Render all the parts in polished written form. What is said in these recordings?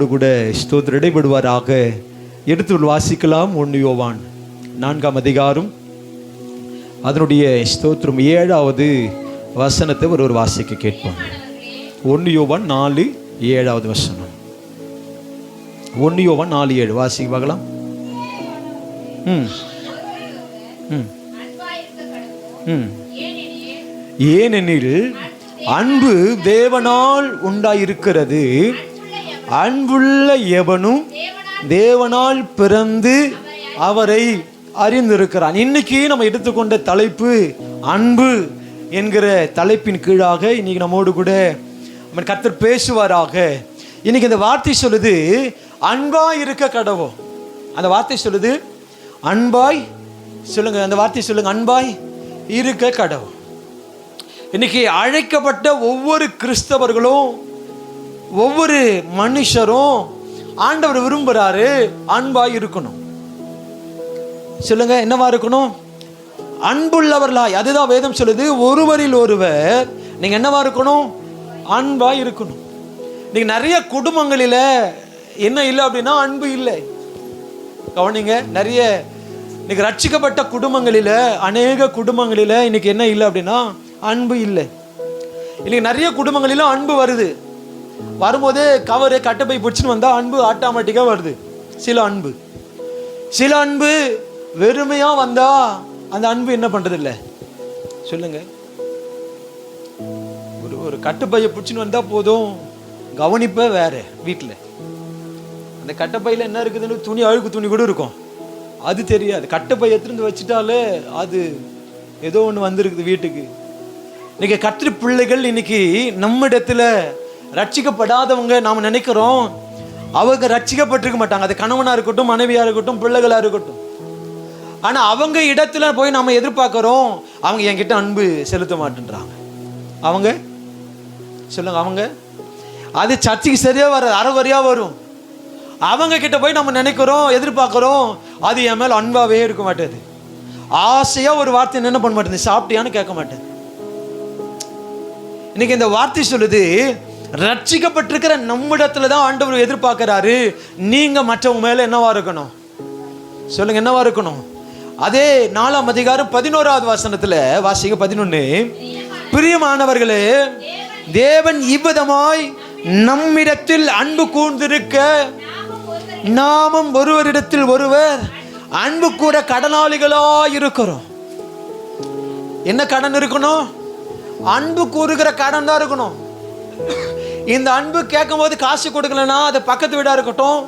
கூட ஸ்தோத்திரம் இடைபடுவாராக. எடுத்து வாசிக்கலாம். 1 யோவான் 4ஆம் அதிகாரம் அதனுடைய ஸ்தோத்திரம் 7வது வசனத்தை ஒரு வாசிக்க கேட்போம். 1 யோவான் 4:7 வசனம். 1 யோவான் 4:7 வாசிக்க பார்க்கலாம். ஏனெனில் அன்பு தேவனால் உண்டாயிருக்கிறது, அன்புள்ள எவனும் தேவனால் பிறந்து அவரை அறிந்திருக்கிறான். இன்னைக்கு நம்ம எடுத்துக்கொண்ட தலைப்பு அன்பு என்கிற தலைப்பின் கீழாக இன்னைக்கு நம்மோடு கூட கர்த்தர் பேசுவாராக. இன்னைக்கு இந்த வார்த்தை சொல்லுது அன்பாய் இருக்க கடவோம். அந்த வார்த்தை சொல்லுது அன்பாய் சொல்லுங்க, அந்த வார்த்தை சொல்லுங்க, அன்பாய் இருக்க கடவோம். இன்னைக்கு அழைக்கப்பட்ட ஒவ்வொரு கிறிஸ்தவர்களும் ஒவ்வொரு மனுஷரும் ஆண்டவர் விரும்புறாரு அன்பாய் இருக்கணும். சொல்லுங்க, என்னவா இருக்கணும்? அன்புள்ளவர்களாய். அதுதான் வேதம் சொல்லுது, ஒருவரில் ஒருவர் நீங்க என்னவா இருக்கணும்? அன்பாய் இருக்கணும். நீங்க நிறைய குடும்பங்களில என்ன இல்லை அப்படின்னா அன்பு இல்லை. கவனிங்க, நிறைய இன்னைக்கு ரட்சிக்கப்பட்ட குடும்பங்களில அநேக குடும்பங்களில இன்னைக்கு என்ன இல்லை அப்படின்னா அன்பு இல்லை. இன்னைக்கு நிறைய குடும்பங்களில அன்பு வருது, வரும்போது கவரு கட்டப்பை பிடிச்சுன்னு வந்தா அன்பு ஆட்டோமேட்டிக்கா வருது. சில அன்பு வெறுமையா வந்தா அந்த அன்பு என்ன பண்றது இல்லை. சொல்லுங்க, ஒரு கட்டுப்பையை பிடிச்சுன்னு வந்தா போதும், கவனிப்ப வேற. வீட்டில் அந்த கட்டப்பையில என்ன இருக்குதுன்னு துணி, அழுக்கு துணி கூட இருக்கும், அது தெரியாது. கட்டப்பை எடுத்துட்டு வச்சுட்டாலே அது ஏதோ ஒன்று வந்திருக்குது வீட்டுக்கு. இன்னைக்கு கர்த்தர் பிள்ளைகள் இன்னைக்கு நம்ம இடத்துல ரட்சிக்கப்படாதவங்க நாம் நினைக்கிறோம் அவங்க ரட்சிக்கப்பட்டிருக்க மாட்டாங்க. அது கணவனா இருக்கட்டும், மனைவியா இருக்கட்டும், பிள்ளைகளா இருக்கட்டும். ஆனா அவங்க இடத்துல போய் நாம எதிர்பார்க்கிறோம் அவங்க என்கிட்ட அன்பு செலுத்த மாட்டேன்றாங்க. அவங்க சொல்லுங்க, அவங்க அது சர்ச்சைக்கு சரியா வராது, அறகுறையா வரும். அவங்க கிட்ட போய் நம்ம நினைக்கிறோம், எதிர்பார்க்கிறோம், அது என் மேல அன்பாவே இருக்க மாட்டேது. ஆசையா ஒரு வார்த்தை என்ன பண்ண மாட்டேது, சாப்பிட்டியான்னு கேட்க மாட்டேன். இன்னைக்கு இந்த வார்த்தை சொல்லுது ரட்சிக்கப்பட்டிருக்கிற நம்மிடத்துல தான் ஆண்டவர் எதிர்பார்க்கிறாரு. நீங்க மற்றவங்க மேல என்னவா இருக்கணும்? சொல்லுங்க, என்னவா இருக்கணும்? அதே 4ஆம் அதிகாரம் 11வது வசனத்துல வாசிங்க. 11, பிரியமானவர்களே, தேவன் இவ்விதமாய் நம்மிடத்தில் அன்பு கூர்ந்திருக்க நாமும் ஒருவரிடத்தில் ஒருவர் அன்பு கூட கடனாளிகளாய் இருக்கிறோம். என்ன கடன் இருக்கணும்? அன்பு கூறுகிற கடன் தான் இருக்கணும். இந்த அன்பு கேட்கும் போது காசு கொடுக்கலன்னா அது பக்கத்து வீடா இருக்கட்டும்,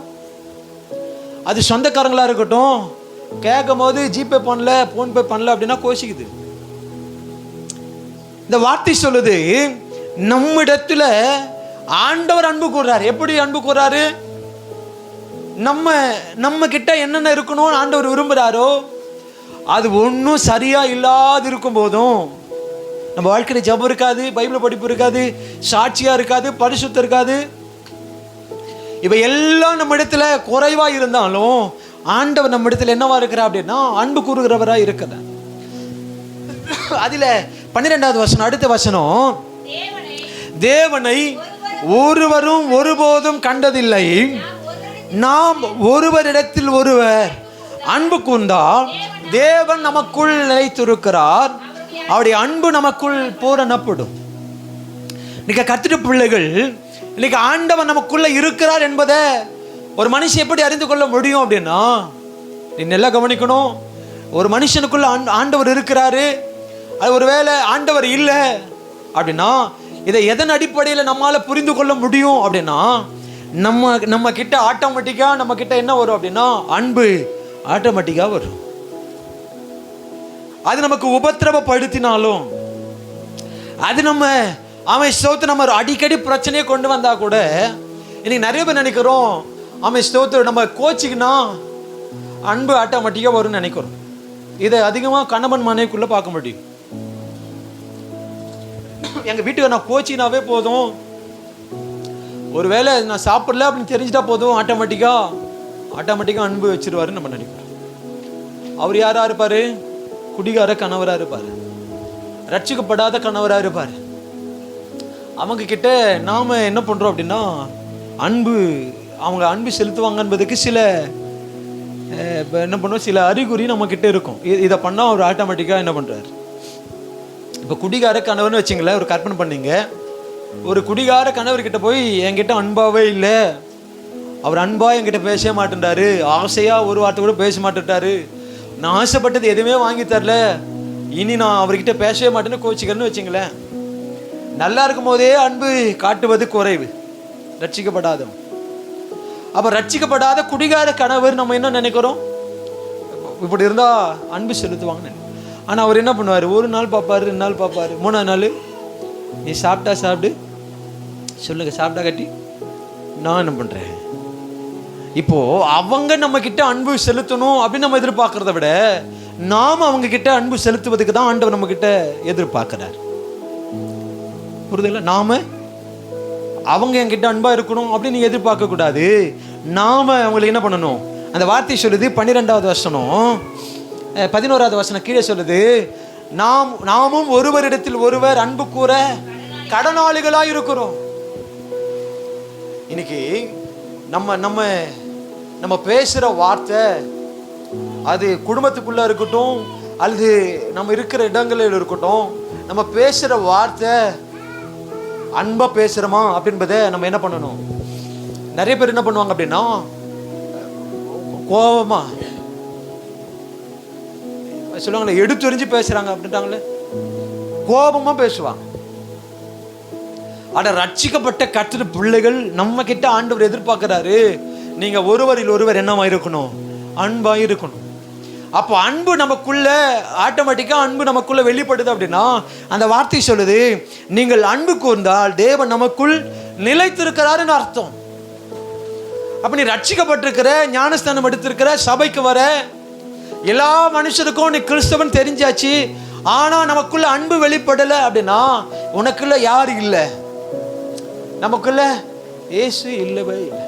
அது சொந்தக்காரங்களா இருக்கட்டும், கேட்கும் போது ஜிபே பண்ணல, போன்பே பண்ணல அப்படின்னா கோஷிக்குது. இந்த வார்த்தை சொல்லுது நம்மிடத்துல ஆண்டவர் அன்பு கூறுறாரு. எப்படி அன்பு கூறுறாரு? நம்ம கிட்ட என்னென்ன இருக்கணும் ஆண்டவர் விரும்புறாரோ அது ஒன்றும் சரியா இல்லாது இருக்கும் போதும், நம்ம வாழ்க்கையில ஜெபம் இருக்காது, பைபிள் படிப்பு இருக்காது, சாட்சியா இருக்காது, பரிசுத்தம் இருக்காது, இவை எல்லாம் நம்ம இடத்துல குறைவா இருந்தாலும் ஆண்டவர் நம்ம இடத்துல என்னவா இருக்கிறா அப்படின்னா அன்பு கூறுகிறவரா இருக்கிறார். அதுல 12வது வசனம், அடுத்த வசனம், தேவனை ஒருவரும் ஒருபோதும் கண்டதில்லை, நாம் ஒருவரிடத்தில் ஒருவர் அன்பு கூர்ந்தால் தேவன் நமக்குள் நிலைத்திருக்கிறார், அவருடைய அன்பு நமக்குள் பூரணப்படும். இன்னைக்கு கர்த்தருடைய பிள்ளைகள், இன்னைக்கு ஆண்டவர் நமக்குள்ள இருக்கிறார் என்பதை ஒரு மனுஷன் எப்படி அறிந்து கொள்ள முடியும் அப்படின்னா, நீ நல்லா கவனிக்கணும். ஒரு மனுஷனுக்குள்ள ஆண்டவர் இருக்கிறாரு, அது ஒருவேளை ஆண்டவர் இல்லை அப்படின்னா இதை எதன் அடிப்படையில் நம்மால புரிந்து கொள்ள முடியும் அப்படின்னா, நம்ம கிட்ட ஆட்டோமேட்டிக்கா நம்ம கிட்ட என்ன வரும் அப்படின்னா அன்பு ஆட்டோமேட்டிக்கா வரும். அது நமக்கு உபத்திரவப்படுத்தினாலும், அது அவன் ஸ்தோத்திரம் நம்ம அடிக்கடி பிரச்சனையை கொண்டு வந்தா கூட, இன்னைக்கு நிறைய பேர் நினைக்கிறோம் அவன் ஸ்தோத்திரம் நம்ம கோச்சிக்குனா அன்பு ஆட்டோமேட்டிக்கா வரும்னு நினைக்கிறோம். இதை அதிகமாக கணவன் மனைவிக்குள்ள பார்க்க முடியும். எங்க வீட்டுக்கு நான் கோச்சினாவே போதும், ஒருவேளை நான் சாப்பிடல அப்படின்னு தெரிஞ்சுட்டா போதும், ஆட்டோமேட்டிக்கா அன்பு வச்சிருவாருன்னு நம்ம நினைக்கிறோம். அவர் யாரா இருப்பாரு? குடிகார கணவரா இருப்பாரு, ரட்சிக்கப்படாத கணவரா இருப்பாரு. அவங்க கிட்ட நாம என்ன பண்றோம் அப்படின்னா அன்பு அவங்க அன்பு செலுத்துவாங்க என்பதுக்கு சில என்ன பண்ணுவோம், சில அறிகுறி நம்ம கிட்ட இருக்கும். இதை பண்ணால் அவர் ஆட்டோமேட்டிக்காக என்ன பண்ணுறாரு. இப்போ குடிகார கணவர்னு வச்சிங்களேன், ஒரு கற்பனை பண்ணீங்க. ஒரு குடிகார கணவர்கிட்ட போய் என்கிட்ட அன்பாவே இல்லை, அவர் அன்பா என்கிட்ட பேசவே மாட்டேன்றாரு, ஆசையாக ஒரு வார்த்தை கூட பேச மாட்டேன்ட்டாரு, நான் ஆசைப்பட்டது எதுவுமே வாங்கி தரல, இனி நான் அவர்கிட்ட பேசவே மாட்டேன்னு கோச்சிக்கிறேன்னு வச்சிங்களேன். நல்லா இருக்கும் போதே அன்பு காட்டுவது குறைவு, ரட்சிக்கப்படாதவன். அப்போ ரட்சிக்கப்படாத குடிகார கணவர் நம்ம என்ன நினைக்கிறோம், இப்படி இருந்தால் அன்பு செலுத்துவாங்கன்னு. ஆனால் அவர் என்ன பண்ணுவார், ஒரு நாள் பார்ப்பார், 2 நாள் பார்ப்பார், 3ஆவது நாள் நீ சாப்பிட்டா சாப்பிடு, சொல்லுங்க சாப்பிட்டா கட்டி நான் என்ன பண்ணுறேன். இப்போது அவங்க நம்ம கிட்ட அன்பு செலுத்தணும் அப்படின்னு நம்ம எதிர்பார்க்கறத விட நாம் அவங்க கிட்ட அன்பு செலுத்துவதுக்கு தான் ஆண்டவர் நம்ம கிட்ட எதிர்பார்க்கிறார். புரியுதுல்ல? நாம அவங்க என்கிட்ட அன்பா இருக்கணும் அப்படின்னு நீங்க எதிர்பார்க்க கூடாது. நாம அவங்களுக்கு என்ன பண்ணணும். அந்த வார்த்தை சொல்லுது 12வது வசனம் 11வது வசனம் கீழே சொல்லுது, நாமும் ஒருவரிடத்தில் ஒருவர் அன்பு கூற கடனாளிகளாக இருக்கிறோம். இன்னைக்கு நம்ம நம்ம நம்ம பேசுகிற வார்த்தை அது குடும்பத்துக்குள்ளே இருக்கட்டும் அல்லது நம்ம இருக்கிற இடங்களில் இருக்கட்டும், நம்ம பேசுகிற வார்த்தை அன்பாக பேசுகிறோமா அப்படின்றத நம்ம என்ன பண்ணணும். நிறைய பேர் என்ன பண்ணுவாங்க அப்படின்னா கோபமா சொல்லுவாங்களே, எடுத்துறிஞ்சு பேசுகிறாங்க அப்படின்ட்டாங்களே, கோபமாக பேசுவாங்க. ஆனால் ரட்சிக்கப்பட்ட கர்த்தர் பிள்ளைகள் நம்ம கிட்ட ஆண்டவர் எதிர்பார்க்கிறாரு, நீங்கள் ஒருவரில் ஒருவர் என்னவா இருக்கணும், அன்பாக இருக்கணும். அப்போ அன்பு நமக்குள்ள ஆட்டோமேட்டிக்காக அன்பு நமக்குள்ள வெளிப்படுது அப்படின்னா அந்த வார்த்தை சொல்லுது, நீங்கள் அன்பு கூர்ந்தால் தேவன் நமக்குள் நிலைத்திருக்கிறாருன்னு அர்த்தம். அப்போ நீ ரட்சிக்கப்பட்டிருக்கிற, ஞானஸ்தானம் எடுத்திருக்கிற, சபைக்கு வர எல்லா மனுஷருக்கும் நீ கிறிஸ்தவன் தெரிஞ்சாச்சு, ஆனால் நமக்குள்ள அன்பு வெளிப்படலை அப்படின்னா உனக்குள்ள யார் இல்லை, நமக்குள்ள இயேசு இல்லவே இல்லை.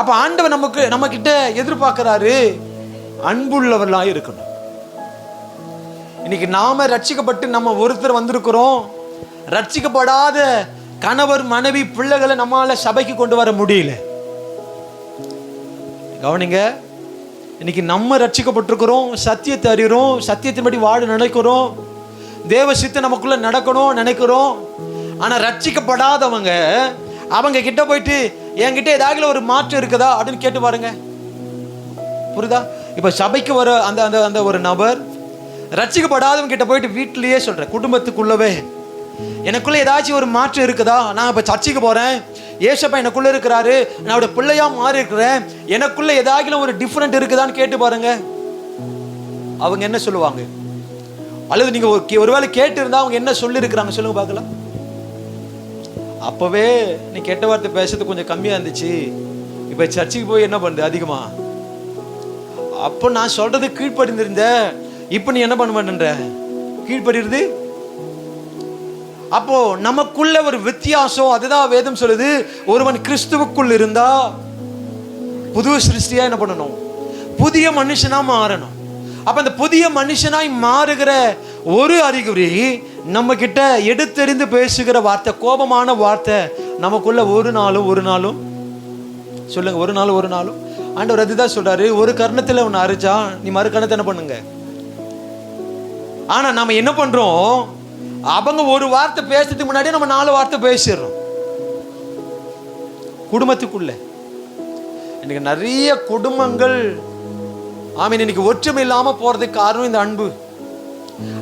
அப்போ ஆண்டவர் நம்ம கிட்ட எதிர்பார்க்கிறாரு அன்புள்ளவர்களாக இருக்கணும். இன்னைக்கு நாம ரட்சிக்கப்பட்டு நம்ம ஒருத்தர் வந்திருக்கிறோம், ரட்சிக்கப்படாத கணவர் மனைவி பிள்ளைகளை நம்மளால சபைக்கு கொண்டு வர முடியல. கவனிங்க, இன்னைக்கு நம்ம ரட்சிக்கப்பட்டிருக்கிறோம், சத்தியத்தை அறிகிறோம், சத்தியத்தின்படி வாழ நினைக்கிறோம், தேவ சித்தம் நமக்குள்ள நடக்கணும் நினைக்கிறோம். ஆனால் ரட்சிக்கப்படாதவங்க அவங்க கிட்ட போயிட்டு என்கிட்ட ஏதாவது ஒரு மாற்றம் இருக்குதா அப்படின்னு கேட்டு பாருங்க. புரியுதா? இப்போ சபைக்கு வர அந்த அந்த அந்த ஒரு நபர் ரட்சிக்கப்படாதவங்க கிட்ட போயிட்டு வீட்டிலேயே சொல்கிறேன், குடும்பத்துக்குள்ளவே எனக்குள்ளே ஏதாச்சும் ஒரு மாற்றம் இருக்குதா, நான் இப்போ சர்ச்சைக்கு போகிறேன், ஏசப்பா எனக்குள்ளே இருக்கிறாரு, நான் அவருடைய பிள்ளையாக மாறி இருக்கிறேன், எனக்குள்ளே ஏதாச்சும் ஒரு டிஃப்ரெண்ட் இருக்குதான்னு கேட்டு பாருங்க. அவங்க என்ன சொல்லுவாங்க? அல்லது நீங்கள் ஒருவேளை கேட்டு இருந்தால் அவங்க என்ன சொல்லியிருக்கிறாங்க சொல்லுங்க பார்க்கலாம். அப்போவே நீ கெட்ட வார்த்தை பேசுறது கொஞ்சம் கம்மியாக இருந்துச்சு, இப்போ சர்ச்சைக்கு போய் என்ன பண்ணுது அதிகமாக, அப்போ நான் சொல்றது கீழ்ப்படிந்திருந்த, இப்போ நீ என்ன பண்ண மாட்டேன்ற கீழ்ப்படிறது. அப்போ நமக்குள்ள ஒரு வித்தியாசம், அதுதான் வேதம் சொல்லுது, ஒருவன் கிறிஸ்துவுக்குள் இருந்தா புது சிருஷ்டியா என்ன பண்ணணும், புதிய மனுஷனா மாறணும். அப்ப அந்த புதிய மனுஷனாய் மாறுகிற ஒரு அறிகுறி நம்ம கிட்ட எடுத்தெறிந்து பேசுகிற வார்த்தை, கோபமான வார்த்தை நமக்குள்ள ஒரு நாளும் சொல்லுங்க, ஒரு நாளும் ஆண்டவர் அதுதான் சொல்றாரு, ஒரு கர்ணத்துல உன்னை அரைச்சா நீ மறு கணத்தை என்ன பண்ணுங்க. ஆனா நம்ம என்ன பண்றோம், அவங்க ஒரு வார்த்தை பேசுறதுக்கு முன்னாடி நம்ம 4 வார்த்தை பேசிடுறோம் குடும்பத்துக்குள்ள. இன்னைக்கு நிறைய குடும்பங்கள் ஆமீன் இன்னைக்கு ஒற்றுமை இல்லாம போறதுக்கு காரணம் இந்த அன்பு.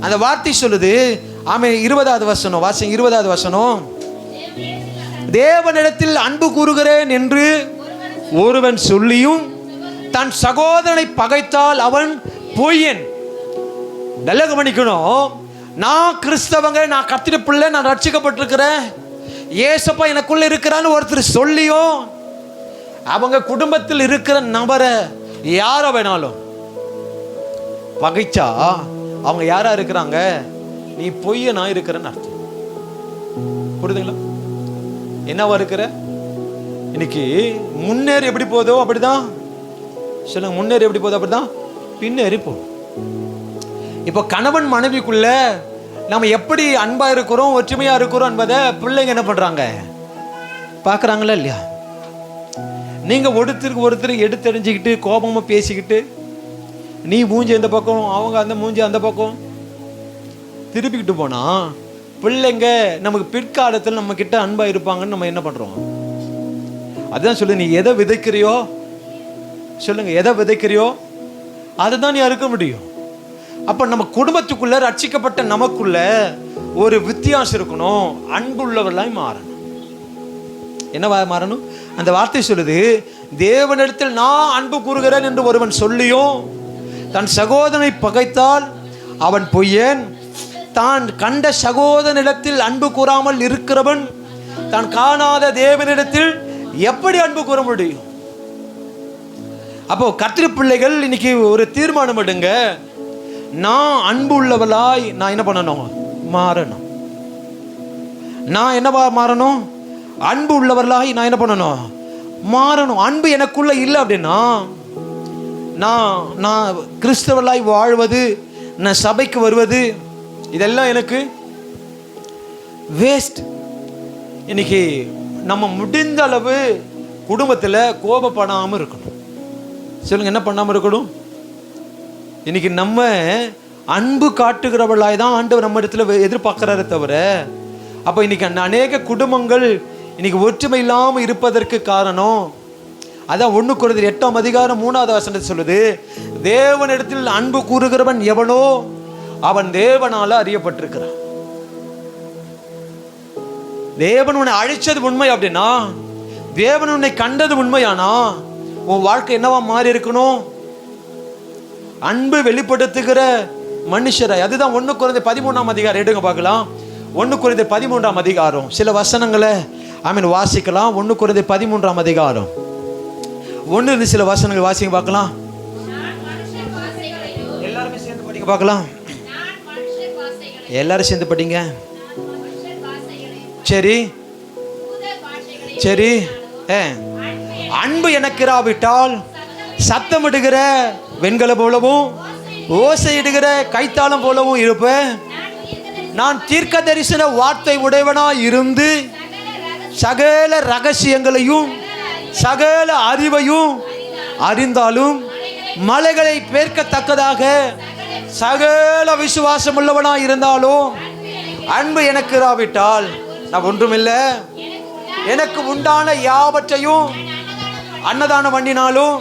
அந்த வார்த்தை சொல்லுது, ஆமீன் 20வது வசனம் வாசிங்க, 20வது வசனம், தேவனிடத்தில் அன்பு கூறுகிறேன் என்று ஒருவன் சொல்லியும் தன் சகோதரனை பகைத்தால் அவன் பொய்யன். நல்ல கவனிக்கணும், நான் கிறிஸ்தவங்க, நான் கர்த்தருடைய பிள்ளை, நான் ரட்சிக்கப்பட்டிருக்கிறேன், ஏசப்பா எனக்குள்ள இருக்கிறான்னு ஒருத்தர் சொல்லியும் அவங்க குடும்பத்தில் இருக்கிற நபரை யார வேணாலும் பகைச்சா அவங்க யாரா இருக்கிறாங்க, நீ பொய்யனா இருக்கிறன்னு அர்த்தம். புரியுதுங்களா? என்னவா இருக்கிற? இன்னைக்கு முன்னேறி எப்படி போதோ அப்படிதான் சொல்லுங்க, முன்னேறி எப்படி போதோ அப்படிதான் பின்னேறி போகும். இப்போ கணவன் மனைவிக்குள்ள நம்ம எப்படி அன்பா இருக்கிறோம், ஒற்றுமையா இருக்கிறோம் என்பதை பிள்ளைங்க என்ன பண்றாங்க, பார்க்கறாங்களா இல்லையா? நீங்க ஒருத்தருக்கு ஒருத்தர் எடுத்தெறிஞ்சிக்கிட்டு கோபமா பேசிக்கிட்டு, நீ மூஞ்சி இந்த பக்கம், அவங்க அந்த மூஞ்சி அந்த பக்கம் திருப்பிக்கிட்டு போனா பிள்ளைங்க நமக்கு பிற்காலத்தில் நம்ம கிட்ட அன்பா இருப்பாங்கன்னு நம்ம என்ன பண்றோம்? அதுதான் சொல்லு, நீ எதை விதைக்கிறியோ சொல்லுங்க, எதை விதைக்கிறியோ அதுதான் நீ அறுக்க முடியும். அப்ப நம்ம குடும்பத்துக்குள்ள ரட்சிக்கப்பட்ட நமக்குள்ள ஒரு வித்தியாசம் இருக்கணும். அன்புள்ளவர்களாய் மாறணும். என்னவா மாறணும்? அந்த வார்த்தை சொல்லுது, தேவனிடத்தில் நான் அன்பு கூறுகிறேன் என்று ஒருவன் சொல்லியும் தன் சகோதரனை பகைத்தால் அவன் பொய்யன். தான் கண்ட சகோதரனிடத்தில் அன்பு கூறாமல் இருக்கிறவன் தான் காணாத தேவனிடத்தில் எப்படி அன்பு கூற முடியும்? அப்போ கர்த்தருடைய பிள்ளைகள் இன்னைக்கு ஒரு தீர்மானம் எடுங்க. நான் அன்பு உள்ளவளாய் நான் என்ன பண்ணணும்? மாறணும். நான் என்னவா மாறணும்? அன்பு உள்ளவர்களாய் நான் என்ன பண்ணணும்? மாறணும். அன்பு எனக்குள்ள இல்லை அப்படின்னா நான் கிறிஸ்தவர்களாய் வாழ்வது, நான் சபைக்கு வருவது, இதெல்லாம் எனக்கு வேஸ்ட். இன்னைக்கு நம்ம முடிந்த அளவு குடும்பத்தில் கோபப்படாமல் இருக்கணும். சொல்லுங்க, என்ன பண்ணாமல் இருக்கணும்? இன்னைக்கு நம்ம அன்பு காட்டுகிறவர்களாய் தான் ஆண்டவர் நம்ம இடத்துல எதிர்பார்க்கிறாரே தவிர, அப்போ இன்னைக்கு அநேக குடும்பங்கள் இன்னைக்கு ஒற்றுமை இல்லாமல் இருப்பதற்கு காரணம் அதான் 1 கொரிந்தியர் 8:3 சொல்லுது, தேவனிடத்தில் அன்பு கூறுகிறவன் எவனோ அவன் தேவனால அறியப்பட்டிருக்கிறான். தேவன் உன்னை அழைச்சது உண்மை அப்படின்னா, தேவன் உன்னை கண்டது உண்மையானா உன் வாழ்க்கை என்னவா மாறி இருக்கணும்? அன்பு வெளிப்படுத்துகிற மனுஷரை. அதுதான் 1 கொரிந்தியர் 13 எடுங்க பார்க்கலாம். 1 கொரிந்தியர் 13 சில வசனங்களை வாசிக்கலாம். 1 கொரிந்தியர் 13 1 சில வசனங்கள் வாசிங்க பார்க்கலாம். எல்லாருமே சேர்ந்து படிங்க பார்க்கலாம். எல்லாரும் சேர்ந்து படிங்க. சரி சரி. அன்பு எனக்கு இராவிட்டால் சத்தமிடுகிற வெண்கல போலவும் ஓசையிடுகிற கைத்தாளம் போலவும் இருப்பேன். நான் தீர்க்க தரிசன வார்த்தை உடையவனாய் இருந்து சகல ரகசியங்களையும் சகல அறிவையும் அறிந்தாலும் மலைகளை பேர்க்கத்தக்கதாக சகல விசுவாசம் உள்ளவனாய் இருந்தாலும் அன்பு எனக்கு இராவிட்டால் நான் ஒன்றுமில்லை. எனக்கு உண்டான யாவற்றையும் அன்னதானம் பண்ணினாலும்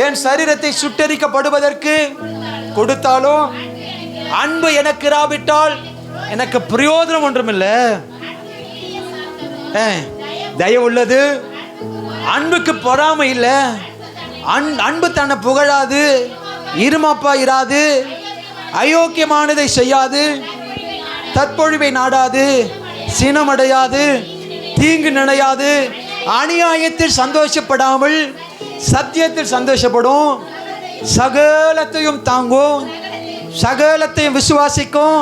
என் சரீரத்தை சுட்டரிக்கப்படுவதற்கு கொடுத்தாலும் அன்பு எனக்கு இராவிட்டால் எனக்கு பிரயோஜனம் ஒன்றுமில்லை. தயவு உள்ளது, அன்புக்கு பொறாமை இல்லை. அன்பு தன்னை புகழாது, இருமாப்பா இராது, அயோக்கியமானதை செய்யாது, தற்பொழிவை நாடாது, சினமடையாது, தீங்கு நினையாது, அநியாயத்தில் சந்தோஷப்படாமல் சத்தியத்தில் சந்தோஷப்படும், சகலத்தையும் தாங்கும், சகலத்தையும் விசுவாசிக்கும்,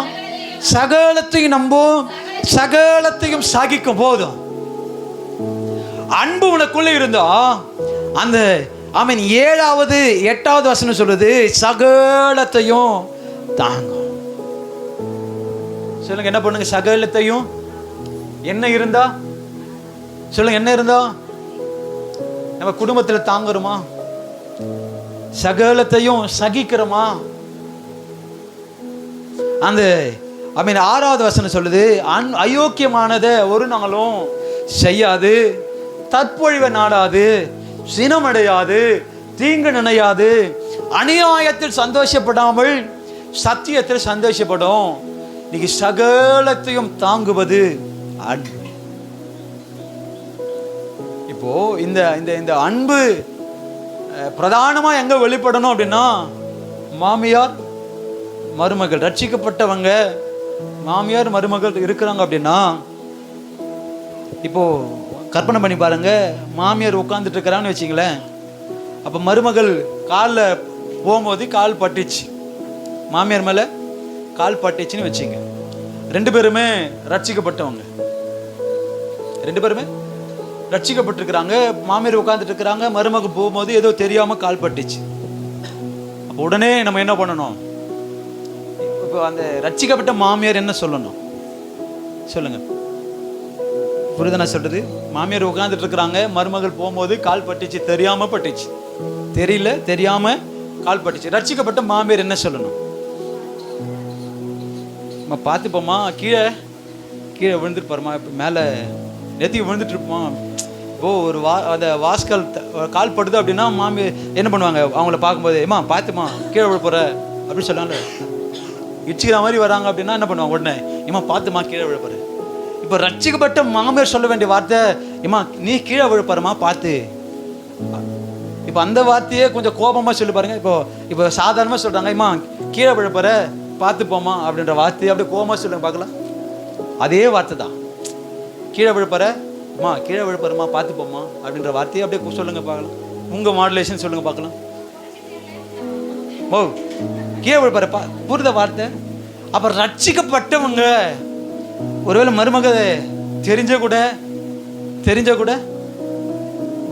சகலத்தையும் நம்பும், சகலத்தையும் சகிக்கும். போதும். அன்பு உனக்குள்ள இருந்தா அந்த 7வது 8வது வசனம் சொல்லுது, சகலத்தையும் தாங்கும். சொல்லுங்க, என்ன பண்ணுங்க? சகலத்தையும். என்ன இருந்தா சொல்லுங்க, என்ன இருந்தா நம்ம குடும்பத்தில் தாங்குறோமா? சகலத்தையும் சகிக்கிறோமா? அந்த 6வது வசனம் சொல்லுது, அயோக்கியமானதை ஒரு நாளும் செய்யாது, தற்பொழிவை நாடாது, சினமடையாது, தீங்கு நினையாது, அநியாயத்தில் சந்தோஷப்படாமல் சத்தியத்தில் சந்தோஷப்படும். இன்னைக்கு சகலத்தையும் தாங்குவது அன்பு. இப்போ இந்த இந்த அன்பு பிரதானமா எங்க வெளிப்படணும் அப்படின்னா, மாமியார் மருமகள் ரட்சிக்கப்பட்டவங்க மாமியார் மருமகள் இருக்கிறாங்க அப்படின்னா, இப்போ கற்பனை பண்ணி பாருங்க, மாமியார் உட்கார்ந்துட்டு இருக்கிறான்னு வச்சிங்களேன். அப்போ மருமகள் காலில் போகும்போது கால் பட்டுச்சு, மாமியார் மேலே கால் பட்டுச்சுன்னு வச்சுங்க. 2 பேருமே ரட்சிக்கப்பட்டவங்க, 2 பேருமே ரட்சிக்கப்பட்டிருக்கிறாங்க. மாமியார் உட்காந்துட்டு இருக்கிறாங்க, மருமகள் போகும்போது ஏதோ தெரியாமல் கால் பட்டுச்சு. அப்போ உடனே நம்ம என்ன பண்ணணும்? இப்போ அந்த ரட்சிக்கப்பட்ட மாமியார் என்ன சொல்லணும்? சொல்லுங்க. புரியுது நான் சொல்றது? மாமியார் உட்காந்துட்டு இருக்கிறாங்க, மருமகள் போகும்போது கால் பட்டுச்சு, தெரியாம பட்டுச்சு, தெரியல தெரியாம கால் பட்டுச்சு. ரட்சிக்கப்பட்ட மாமியார் என்ன சொல்லணும்? பார்த்துப்போமா, கீழே கீழே விழுந்துட்டு பாருமா, இப்போ மேலே நெத்திக்கு விழுந்துட்டு இருப்போமா. ஒரு அந்த வாஸ்கால் கால் படுது அப்படின்னா மாமி என்ன பண்ணுவாங்க? அவங்கள பார்க்கும்போது ஏமா பார்த்துமா கீழே விழ போகிற அப்படின்னு சொல்லாங்க. இடிச்சுக்கிற மாதிரி வராங்க அப்படின்னா என்ன பண்ணுவாங்க? உடனே ஏமா பார்த்துமா கீழே விழ போகிற. இப்போ ரட்சிக்கப்பட்ட மாமியார் சொல்ல வேண்டிய வார்த்தை, ஏமா நீ கீழே விழுப்பாருமா பார்த்து. இப்போ அந்த வார்த்தையே கொஞ்சம் கோபமாக சொல்லி பாருங்க. இப்போ சாதாரணமாக சொல்கிறாங்க, ஏமா கீழே விழப்போற பார்த்து போமா அப்படின்ற வார்த்தையை அப்படியே கோபமாக சொல்லுங்க பார்க்கலாம். அதே வார்த்தை தான். கீழே விழுப்பார அம்மா, கீழே விழுப்பாருமா பார்த்து போமா அப்படின்ற வார்த்தையை அப்படியே சொல்லுங்க பார்க்கலாம். உங்கள் மாடுலேஷன் சொல்லுங்க பார்க்கலாம். ஓ கீழே விழுப்பார புரித வார்த்தை. அப்போ ரட்சிக்கப்பட்டவங்க ஒருவேளை மருமக தெரிஞ்ச கூட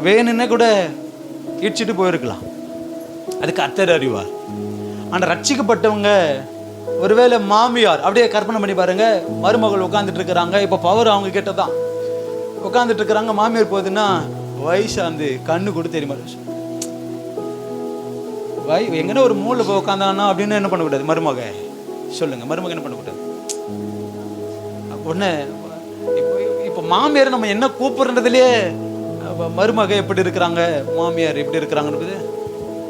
வேணுன்னே கூட இடிச்சிட்டு போயிருக்கலாம். அதுக்கு அர்த்தர் அறிவார். ஆனால் ரட்சிக்கப்பட்டவங்க ஒருவேளை மாமியார் அப்படியே கற்பனை பண்ணி பாருங்க, மருமகள் உட்காந்துட்டு இருக்கிறாங்க, இப்போ பவர் அவங்க கிட்ட தான் உட்காந்துட்டு இருக்கிறாங்க. மாமியார் போகுதுன்னா வயசாந்து கண்ணு கூட தெரியுமா, எங்கன்னா ஒரு மூளை போய் உட்காந்தானா அப்படின்னு என்ன பண்ணக்கூடாது? மருமக சொல்லுங்க, மருமக என்ன பண்ணக்கூடாது? ஒன்று இப்போ மாமியார் நம்ம என்ன கூப்பிடுறதுலேயே மருமக எப்படி இருக்கிறாங்க, மாமியார் எப்படி இருக்கிறாங்கன்றது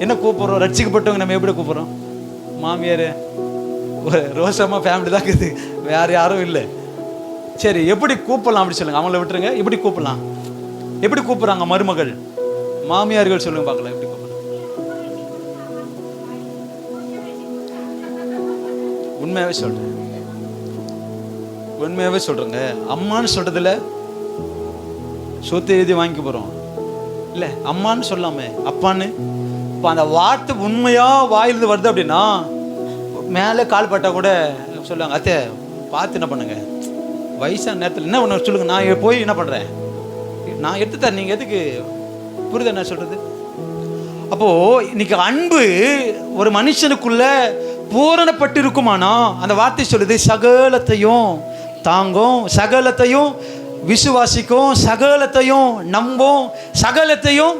என்ன கூப்பிடுறோம்? ரட்சிக்கப்பட்டவங்க நம்ம எப்படி கூப்பிடுறோம்? மாமியார் ஒரு ரோசமா ஃபேமிலி தான் இருக்குது, வேற யாரும் இல்லை. சரி, எப்படி கூப்பிடலாம் அப்படி சொல்லுங்க. அவங்கள விட்டுருங்க. எப்படி கூப்பிடலாம்? எப்படி கூப்பிடுறாங்க மருமகள், மாமியார்கள் சொல்லுங்க பார்க்கலாம். எப்படி கூப்பிடலாம்? உண்மையாவே சொல்றேங்க. அம்மான்னு சொல்றதுல சொத்து எழுதி வாங்கி போறோம் இல்ல, அம்மான்னு சொல்லாம அப்பான்னு. இப்போ அந்த வார்த்தை உண்மையா வாயிலிருந்து வருது அப்படின்னா மேலே கால் பட்டா கூட சொல்லுவாங்க, அத்தை பார்த்து என்ன பண்ணுங்க, வயசான நேரத்தில் என்ன பண்ண சொல்லுங்க, நான் போய் என்ன பண்ணுறேன், நான் எடுத்து தரேன், நீங்கள் எதுக்கு? புரியுது என்ன சொல்கிறது? அப்போது இன்னைக்கு அன்பு ஒரு மனுஷனுக்குள்ள பூரணப்பட்டு இருக்குமானா அந்த வார்த்தை சொல்லுது, சகலத்தையும் தாங்கும், சகலத்தையும் விசுவாசிக்கும், சகலத்தையும் நம்பும், சகலத்தையும்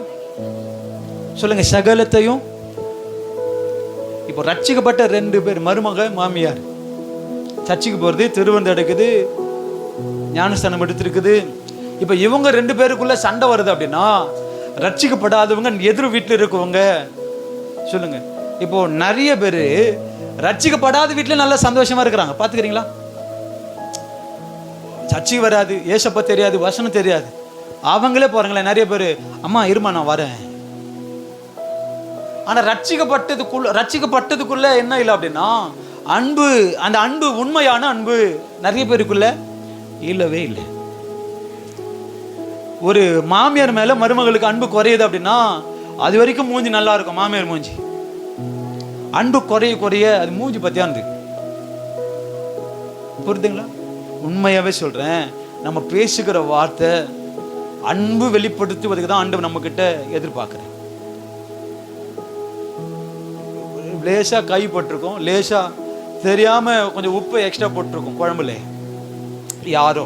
சொல்லுங்க, சகலத்தையும். இப்போ ரட்சிக்கப்பட்ட 2 பேர், மருமக மாமியார், சர்ச்சுக்கு போகிறது, திருவந்து எடுக்குது, ஞானஸ்தானம் எடுத்துருக்குது. இப்போ இவங்க 2 பேருக்குள்ள சண்டை வருது அப்படின்னா ரட்சிக்கப்படாதவங்க எதிர் வீட்டில் இருக்கவங்க சொல்லுங்க. இப்போ நிறைய பேர் ரட்சிக்கப்படாத வீட்டில் நல்லா சந்தோஷமா இருக்கிறாங்க, பார்த்துக்கிறீங்களா? சர்ச்சுக்கு வராது, ஏசப்பா தெரியாது, வசனம் தெரியாது, அவங்களே போறாங்களே நிறைய பேர், அம்மா இருமா நான் வரேன். ஆனால் ரட்சிக்கப்பட்டதுக்குள்ள என்ன இல்லை அப்படின்னா அன்பு, அந்த அன்பு உண்மையான அன்பு நிறைய பேருக்குள்ள இல்லவே இல்லை. ஒரு மாமியார் மேல மருமகளுக்கு அன்பு குறையுது அப்படின்னா அது வரைக்கும் மூஞ்சி நல்லா இருக்கும், மாமியார் மூஞ்சி. அன்பு குறைய அது மூஞ்சி பத்தியா இருந்து, புரியுதுங்களா? உண்மையாவே சொல்றேன், நம்ம பேசுகிற வார்த்தை அன்பு வெளிப்படுத்துவதுக்கு தான் ஆண்டவர் நம்ம கிட்ட எதிர்பார்க்கிறேன். லேசா கை போட்டிருக்கோம், லேசா தெரியாம கொஞ்சம் உப்பு எக்ஸ்ட்ரா போட்டிருக்கோம் குழம்புல, யாரோ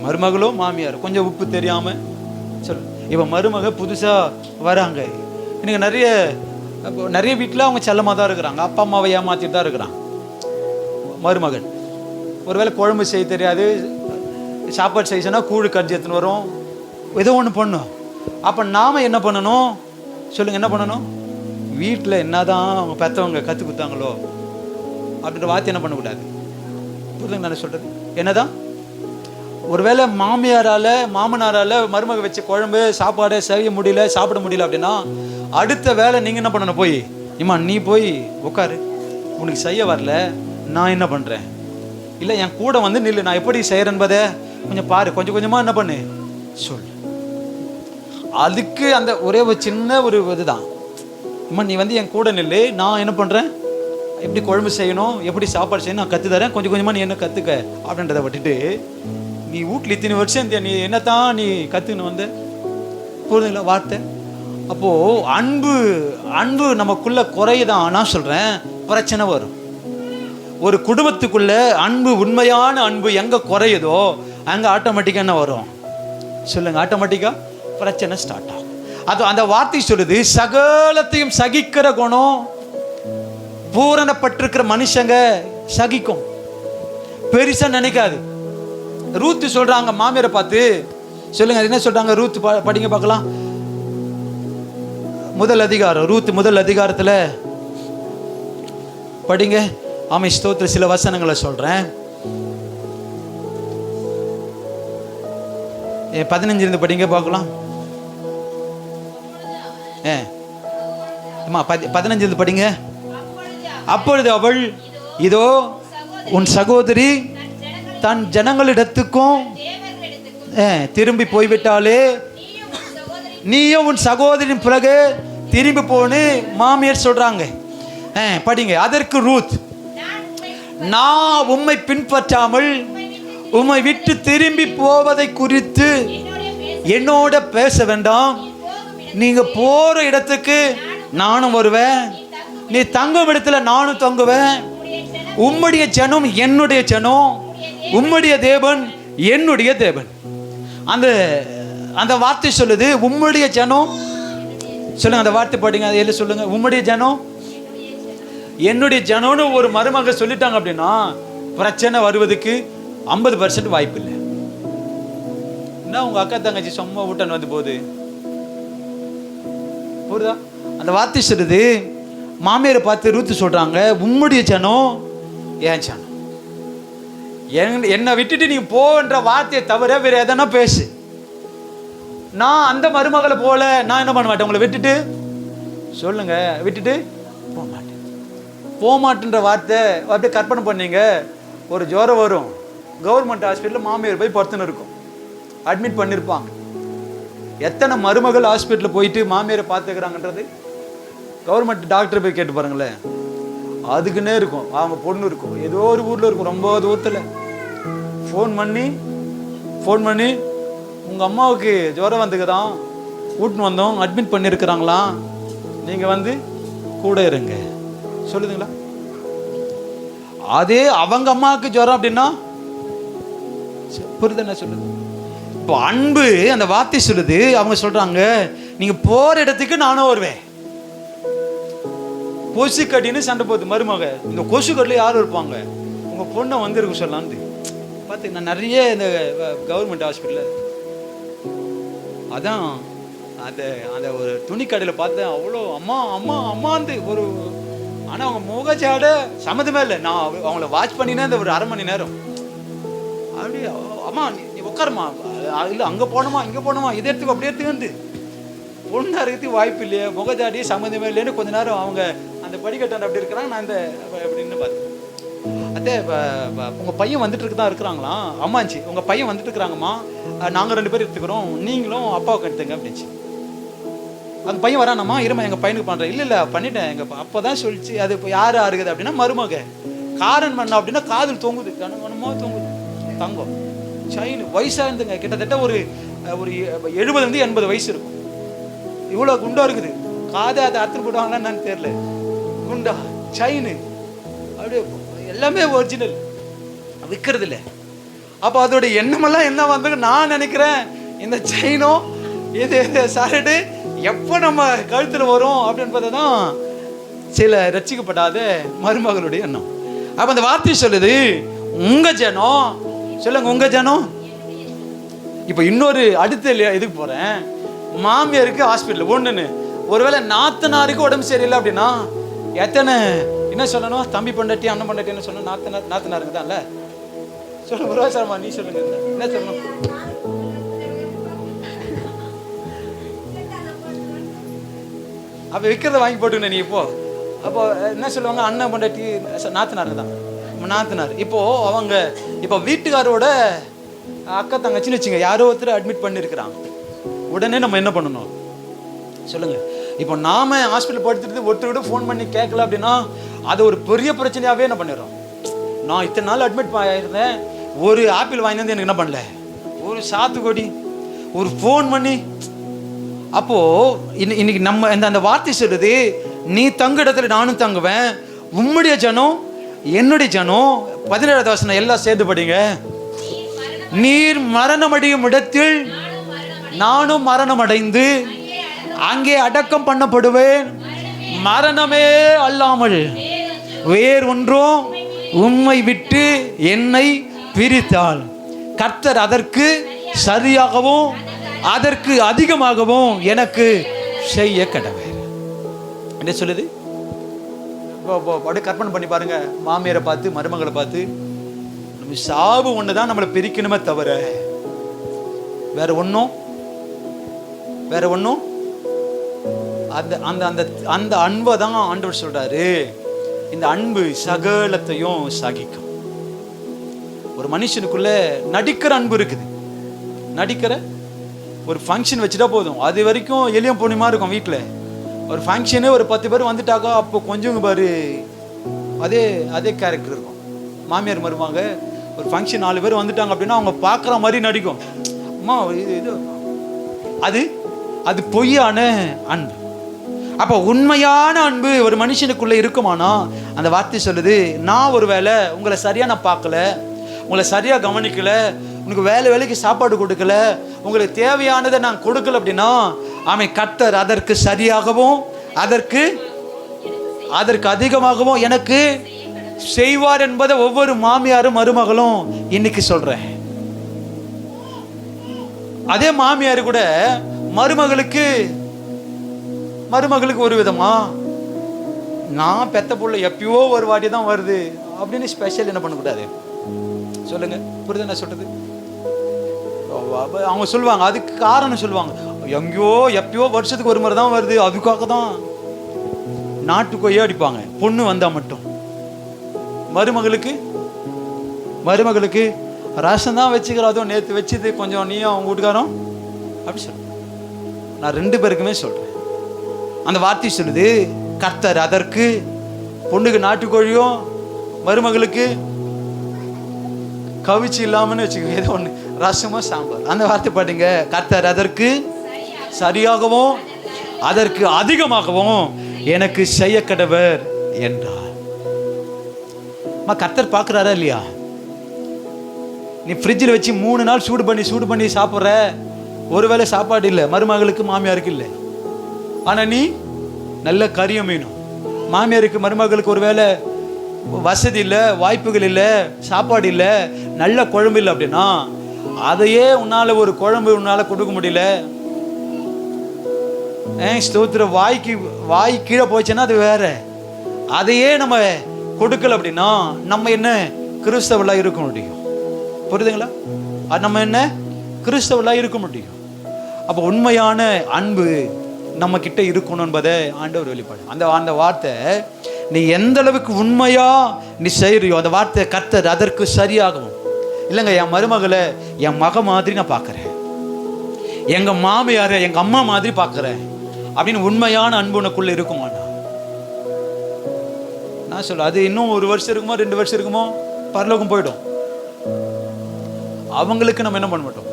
மருமகளோ மாமியார் கொஞ்சம் உப்பு தெரியாம சொல்லு. இப்போ மருமக புதுசா வராங்க, இன்னைக்கு நிறைய வீட்டில் அவங்க செல்லமாக தான் இருக்கிறாங்க, அப்பா அம்மாவை ஏமாத்திட்டு தான் இருக்கிறாங்க. மருமகள் ஒருவேளை குழம்பு செய்ய தெரியாது, சாப்பாடு செய்ய சொன்னா கூழு கஞ்சி எடுத்துன்னு வரும், ஏதோ ஒன்று பண்ணும். அப்போ நாம என்ன பண்ணணும் சொல்லுங்க? என்ன பண்ணணும்? வீட்டில் என்னதான் அவங்க பெற்றவங்க கற்றுக் கொடுத்தாங்களோ அப்படின்ற வார்த்தை என்ன பண்ணக்கூடாது. புரியுதுங்க நான் சொல்கிறது? என்னதான் ஒருவேளை மாமனாரால் மருமக வச்ச குழம்பு சாப்பாடை செய்ய முடியல, சாப்பிட முடியல அப்படின்னா அடுத்த வேலை நீங்கள் என்ன பண்ணணும்? போய் இம்மா நீ போய் உட்காரு, உனக்கு செய்ய வரல, நான் என்ன பண்ணுறேன், இல்லை என் கூட வந்து நில்லு, நான் எப்படி செய்கிறேன் என்பதை கொஞ்சம் பாரு, கொஞ்சம் கொஞ்சமாக என்ன பண்ணு சொல். அதுக்கு அந்த ஒரே ஒரு சின்ன ஒரு இதுதான், அம்மா நீ வந்து என் கூட நில்லு, நான் என்ன பண்ணுறேன், எப்படி குழம்பு செய்யணும், எப்படி சாப்பாடு செய்யணும் நான் கற்றுத்தரேன், கொஞ்சம் கொஞ்சமாக நீ என்ன கற்றுக்க அப்படின்றத விட்டுட்டு நீ வீட்டில் இத்தனை வருஷம் நீ என்னத்தான் நீ கற்றுக்கணும் வந்து. புரியுதுங்களா வார்த்தை? அப்போது அன்பு நமக்குள்ள குறையுதான். நான் சொல்கிறேன், பிரச்சனை வரும். ஒரு குடும்பத்துக்குள்ள அன்பு, உண்மையான அன்பு எங்கே குறையுதோ அங்கே ஆட்டோமேட்டிக்காக என்ன வரும் சொல்லுங்க? ஆட்டோமேட்டிக்காக பிரச்சனை ஸ்டார்ட் ஆகும். அது அந்த வார்த்தை சொல்லுது, சகலத்தையும் சகிக்கிற குணம் பூரணப்பட்டிருக்கிற மனுஷங்க சகிக்கும். பெருசா நினைக்காது. ரூத்து சொல்றாங்க மாமியாரை பார்த்து, சொல்லுங்க என்ன சொல்றாங்க? ரூத் படிங்க பார்க்கலாம். முதல் அதிகாரம், ரூத் முதல் அதிகாரத்துல படிங்க. ஆமை ஸ்தோத்திர. சில வசனங்களை சொல்றேன். 15 படிங்க பார்க்கலாம். 15 படிங்க. அப்பொழுது அவள், இதோ உன் சகோதரி தன் ஜனங்களிடத்துக்கும் திரும்பி போய்விட்டாலே, நீயும் உன் சகோதரின் பிறகு திரும்பி போன்னு மாமியார் சொல்றாங்க. படிங்க. அதற்கு ரூத், நான் உம்மை பின்பற்றாமல் உம்மை விட்டு திரும்பி போவதை குறித்து என்னோட பேச வேண்டாம். நீங்க போற இடத்துக்கு நானும் வருவேன், நீ தங்கும் இடத்துல நானும் தங்குவேன். உம்முடைய ஜனம் என்னுடைய ஜனம், உம்முடைய தேவன் என்னுடைய தேவன். அந்த அந்த வார்த்தை சொல்லுது, உம்முடைய ஜனம். சொல்லுங்க அந்த வார்த்தை படிங்க. அது எல்லாம் சொல்லுங்க. உம்முடைய ஜனம் என்னுடைய ஜனம்னு ஒரு மருமக சொல்லிட்டாங்க அப்படின்னா பிரச்சனை வருவதுக்கு 50% வாய்ப்பு இல்லை. என்ன உங்க அக்கா தங்கச்சி சும்மா ஊட்டன் வந்து போகுது புரியுதா? அந்த வார்த்தை சொல்லுது, மாமியாரை பார்த்து ரூத்து சொல்றாங்க, உம்முடைய ஜனம் ஏன் ஜனம், என்னை விட்டுட்டு நீங்க போன்ற வார்த்தையை தவிர வேற எதனா பேசு. நான் அந்த மருமகளை போல நான் என்ன பண்ண மாட்டேன், உங்களை விட்டுட்டு சொல்லுங்க விட்டுட்டு போக மாட்டேன். போக மாட்டேன்ற வார்த்தை அப்படியே கற்பனை பண்ணீங்க. ஒரு ஜுரம் வரும், கவர்மெண்ட் ஹாஸ்பிட்டலில் மாமியார் போய் படுத்துன்னு இருக்கும், அட்மிட் பண்ணியிருப்பாங்க. எத்தனை மருமகள் ஹாஸ்பிட்டலில் போயிட்டு மாமியாரை பார்த்துக்கிறாங்கன்றது கவர்மெண்ட் டாக்டர் போய் கேட்டு பாருங்களேன். அதுக்குன்னே இருக்கும், அவங்க பொண்ணு இருக்கும், ஏதோ ஒரு ஊரில் இருக்கும், ரொம்ப தூரத்தில். ஃபோன் பண்ணி உங்கள் அம்மாவுக்கு ஜுரம் வந்துக்குதான், கூட்டின்னு வந்தோம், அட்மிட் பண்ணியிருக்கிறாங்களாம், நீங்கள் வந்து கூட இருங்க சொல்லுதுங்களா? அதே அவங்க அம்மாவுக்கு ஜுரம் அப்படின்னா புரியுது என்ன சொல்லுது? இப்போ அன்பு அந்த வார்த்தை சொல்லுது. அவங்க சொல்றாங்க, நீங்க போற இடத்துக்கு நானும் வருவேன். கொசு கட்டின்னு சண்டை போகுது மருமக. இந்த கொசு கட்டில யாரும் இருப்பாங்க, உங்க பொண்ணை வந்து இருக்க சொல்லலான்னு பார்த்து நான் நிறைய இந்த கவர்மெண்ட் ஹாஸ்பிட்டலில் அதான் அந்த அந்த ஒரு துணி கடையில் பார்த்தேன். அவ்வளோ அம்மா அம்மா அம்மாந்து ஒரு, ஆனால் அவங்க முகச்சாட சம்மந்தமே இல்லை. நான் அவங்கள வாட்ச் பண்ணினேன் இந்த ஒரு 1/2 மணி நேரம். அப்படியே அம்மா நீ உட்காருமா, இல்லை அங்கே போனோமா இங்கே போனோமா, இதை எடுத்துக்கோ அப்படி எடுத்துக்கு பொண்ணா இருக்கிறதுக்கு வாய்ப்பு இல்லையா, முகஜாடியே சம்மந்தமே இல்லைன்னு கொஞ்ச நேரம் அவங்க அந்த படிக்கட்டாண்ட அப்படி இருக்கிறாங்க. நான் இந்த அப்படின்னு பார்த்தேன். அதே உங்கள் பையன் வந்துட்டு தான் இருக்கிறாங்களாம். அம்மாச்சி உங்கள் பையன் வந்துட்டு இருக்கிறாங்கம்மா, நாங்கள் 2 பேர் எடுத்துக்கிறோம், நீங்களும் அப்பாவுக்கு எடுத்துங்க அப்படின்ச்சு. அந்த பையன் வரானம்மா, இருமா எங்கள் பையனுக்கு பண்ணுறேன். இல்லை பண்ணிட்டேன், எங்கள் அப்போ தான் சொல்லிச்சு. அது இப்போ யார் இருக்குது அப்படின்னா மருமக. காரன் பண்ண அப்படின்னா காதல் தொங்குது, கனமா தொங்குது, தங்கம் செயின். வயசாக இருந்துங்க, கிட்டத்தட்ட ஒரு 70-80 வயசு இருக்கும். இவ்வளோ குண்டா இருக்குது. காதை அதை அறுத்துன்னு போடுவாங்களான்னு என்னன்னு தெரியல. குண்டா செயின் அப்படியே எல்லாமே ஒரிஜினல், விற்கிறது இல்லை. அப்போ அதோட எண்ணமெல்லாம் என்ன வந்து நான் நினைக்கிறேன், இந்த செயினும் இது சரடு எப்போ நம்ம கழுத்தில் வரும் அப்படின்னு பார்த்தா தான் சில ரட்சிக்கப்படாத மருமகளுடைய எண்ணம். அப்போ அந்த வார்த்தை சொல்லுது, உங்க ஜனம். சொல்லுங்க உங்க ஜனம். இப்போ இன்னொரு அடுத்த இதுக்கு போறேன். மாமியாருக்கு ஹாஸ்பிட்டல் ஒண்ணுன்னு, ஒருவேளை நாத்தனாருக்கு உடம்பு சரியில்லை அப்படின்னா எத்தனை என்ன சொல்லணும், தம்பி பொண்டாட்டி அண்ணன் பொண்டாட்டி என்ன சொல்லணும், நாத்தனாருங்க தான்ல. சொல்லுங்க புரோசரமா, நீ சொல்லுங்க என்ன சொல்லணும். அப்போ விற்கிறத வாங்கி போட்டுங்க நீ. இப்போ அப்போ என்ன சொல்லுவாங்க, அண்ணன் பொண்டாட்டி நாத்தனாருங்க தான், நாத்தனார். இப்போ அவங்க இப்போ வீட்டுக்காரோட அக்கா தங்கச்சின்னு வச்சுங்க, யாரோ ஒருத்தர் அட்மிட் பண்ணியிருக்கிறாங்க. உடனே நம்ம என்ன பண்ணணும் சொல்லுங்க. இப்போ நாம ஹாஸ்பிட்டல் படுத்துட்டு ஒருத்தரோட ஃபோன் பண்ணி கேட்கல அப்படின்னா அது ஒரு பெரிய பிரச்சனையாகவே என்ன பண்ணிடுறோம். நான் இத்தனை நாள் அட்மிட் ஆகிருந்தேன், ஒரு ஆப்பிள் வாங்கி வந்து எனக்கு என்ன பண்ணல, ஒரு சாத்துக்குடி, ஒரு ஃபோன் பண்ணி. அப்போ இன்னைக்கு நம்ம அந்த வார்த்தை சொல்லுது, நீ தங்க இடத்துல நானும் தங்குவேன், உம்முடைய ஜனம் என்னுடைய ஜனம். 17வது வசனம் எல்லாம் சேர்ந்து படிங்க. நீர் மரணமடையும் இடத்தில் நானும் மரணம் அடைந்து அங்கே அடக்கம் பண்ணப்படுவேன். மரணமே அல்லாமல் வேறொன்றும் உம்மை விட்டு என்னை பிரித்தால் கர்த்தர் அதற்கு சரியாகவும் அதற்கு அதிகமாகவும் எனக்கு செய்ய கடவை. என்ன சொல்லுது? கற்பனை பண்ணி பாருங்க. மாமியாரை பார்த்து மருமகளை பார்த்து, நம்ம சாவு ஒண்ணுதான் நம்மளை பிரிக்கணுமே தவிர வேற ஒன்றும் அந்த அந்த அந்த அந்த அன்பை தான் ஆண்டவர் சொல்றாரு. இந்த அன்பு சகலத்தையும் சகிக்கும். ஒரு மனுஷனுக்குள்ள நடிக்கிற அன்பு இருக்குது. நடிக்கிற ஒரு ஃபங்க்ஷன் வச்சுட்டா போதும், அது வரைக்கும் எளியம் பொண்ணுமா இருக்கும். வீட்டில் ஒரு ஃபங்க்ஷனு ஒரு 10 பேர் வந்துட்டாக்கா அப்போ கொஞ்சம் பாரு அதே அதே கேரக்டர் இருக்கும். மாமியார் மருமாங்க ஒரு ஃபங்க்ஷன் 4 பேர் வந்துட்டாங்க அப்படின்னா அவங்க பார்க்குற மாதிரி நடிக்கும். அம்மா இது அது அது பொய்யான அன்பு. அப்போ உண்மையான அன்பு ஒரு மனுஷனுக்குள்ளே இருக்குமானா அந்த வார்த்தை சொல்லுது, நான் ஒரு வேளை உங்களை சரியாக நான் பார்க்கல, உங்களை சரியாக கவனிக்கல, உனக்கு வேலைக்கு சாப்பாடு கொடுக்கல, உங்களுக்கு தேவையானதை நான் கொடுக்கல அப்படின்னா அவன் கர்த்தர் அதற்கு சரியாகவும் அதற்கு அதிகமாகவும் எனக்கு செய்வார் என்பதை ஒவ்வொரு மாமியாரும் மருமகளும் இன்னைக்கு சொல்றேன். அதே மாமியார் கூட மருமகளுக்கு ஒரு விதமா, நான் பெத்த புள்ள எப்பயோ ஒரு வாட்டி தான் வருது அப்படின்னு ஸ்பெஷல் என்ன பண்ணக்கூடாது சொல்லுங்க. புரியுது என்ன சொல்றது? அவங்க சொல்லுவாங்க, அதுக்கு காரணம் சொல்லுவாங்க, எங்கேயோ எப்பயோ வருஷத்துக்கு ஒரு முறை தான் வருது, அதுக்காக தான் நாட்டுக்கோயே அடிப்பாங்க பொண்ணு வந்தா மட்டும். மருமகளுக்கு ரசம் தான் வச்சுக்கிறோம், அதுவும் நேற்று வச்சுது கொஞ்சம் நீயும் அவங்க வீட்டுக்காரம் அப்படி சொல்ல. நான் 2 பேருக்குமே சொல்றேன். அந்த வார்த்தை சொல்லுது, கர்த்தர் அதற்கு, பொண்ணுக்கு நாட்டுக்கோழியும் மருமகளுக்கு கவிச்சு இல்லாமன்னு வச்சுக்கோங்க, ஏதோ ஒன்று ரசமோ சாம்பார். அந்த வார்த்தை பாட்டுங்க, கர்த்தர் அதற்கு சரியாகவும் அதற்கு அதிகமாகவும் எனக்கு செய்ய கடவர் என்றார். கர்த்தர் பார்க்குறாரா இல்லையா? நீ ஃப்ரிட்ஜில் வச்சு 3 நாள் சூடு பண்ணி சாப்பிட்ற, ஒருவேளை சாப்பாடு இல்லை, மருமகளுக்கு மாமியாருக்கு இல்லை. ஆனால் நீ நல்ல கறியும் மீனும், மாமியாருக்கு மருமகளுக்கு ஒரு வேளை வசதி இல்லை, வாய்ப்புகள் இல்லை, சாப்பாடு இல்லை, நல்ல குழம்பு இல்லை அப்படின்னா அதையே உன்னால் ஒரு குழம்பு உன்னால் கொடுக்க முடியல. ஸ்தோத்திர, வாய் கீழே போச்சுன்னா அது வேற. அதையே நம்ம கொடுக்கல அப்படின்னா நம்ம என்ன கிறிஸ்தவர்களாக இருக்க முடியும்? புரியுதுங்களா? அது நம்ம என்ன கிறிஸ்தவர்களாக இருக்க முடியும்? அப்போ உண்மையான அன்பு நம்ம கிட்ட இருக்கணும் என்பதை ஆண்டவர் வெளிப்பாடு. அந்த வார்த்தை நீ எந்த அளவுக்கு உண்மையா நீ செய்யறியோ அந்த வார்த்தை கர்த்தர் அதற்கு சரியாகும். இல்லைங்க, என் மருமகளை என் மக மாதிரி நான் பார்க்குறேன், எங்க மாமியாரை எங்க அம்மா மாதிரி பார்க்குறேன் அப்படின்னு உண்மையான அன்பு உனக்குள்ள இருக்குமாண்ணா? நான் சொல்ல, அது இன்னும் 1 வருஷம் இருக்குமோ 2 வருஷம் இருக்குமோ பரலோகம் போயிடும். அவங்களுக்கு நம்ம என்ன பண்ண மாட்டோம்.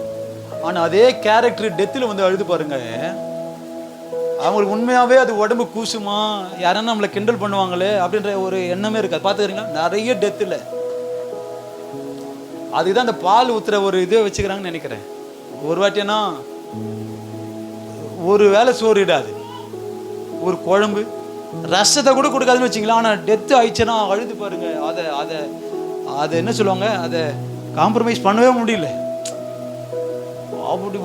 ஆனால் அதே கேரக்டர் டெத்தில் வந்து அழுது பாருங்க, அவங்களுக்கு உண்மையாகவே அது உடம்பு கூசுமா, யாரும் நம்மளை கிண்டல் பண்ணுவாங்களே அப்படின்ற ஒரு எண்ணமே இருக்காது. பார்த்துக்கிறீங்களா? நிறைய டெத்தில் அதுதான் அந்த பால் ஊற்றுற ஒரு இதை வச்சுக்கிறாங்கன்னு நினைக்கிறேன். ஒரு வாட்டினா ஒரு வேளை சோறு இடாது, ஒரு குழம்பு ரசத்தை கூட கொடுக்காதுன்னு வச்சிங்களா. ஆனால் டெத்து ஆயிடுச்சுன்னா அழுது பாருங்க, அதை என்ன சொல்லுவாங்க, அதை காம்ப்ரமைஸ் பண்ணவே முடியல. அப்படி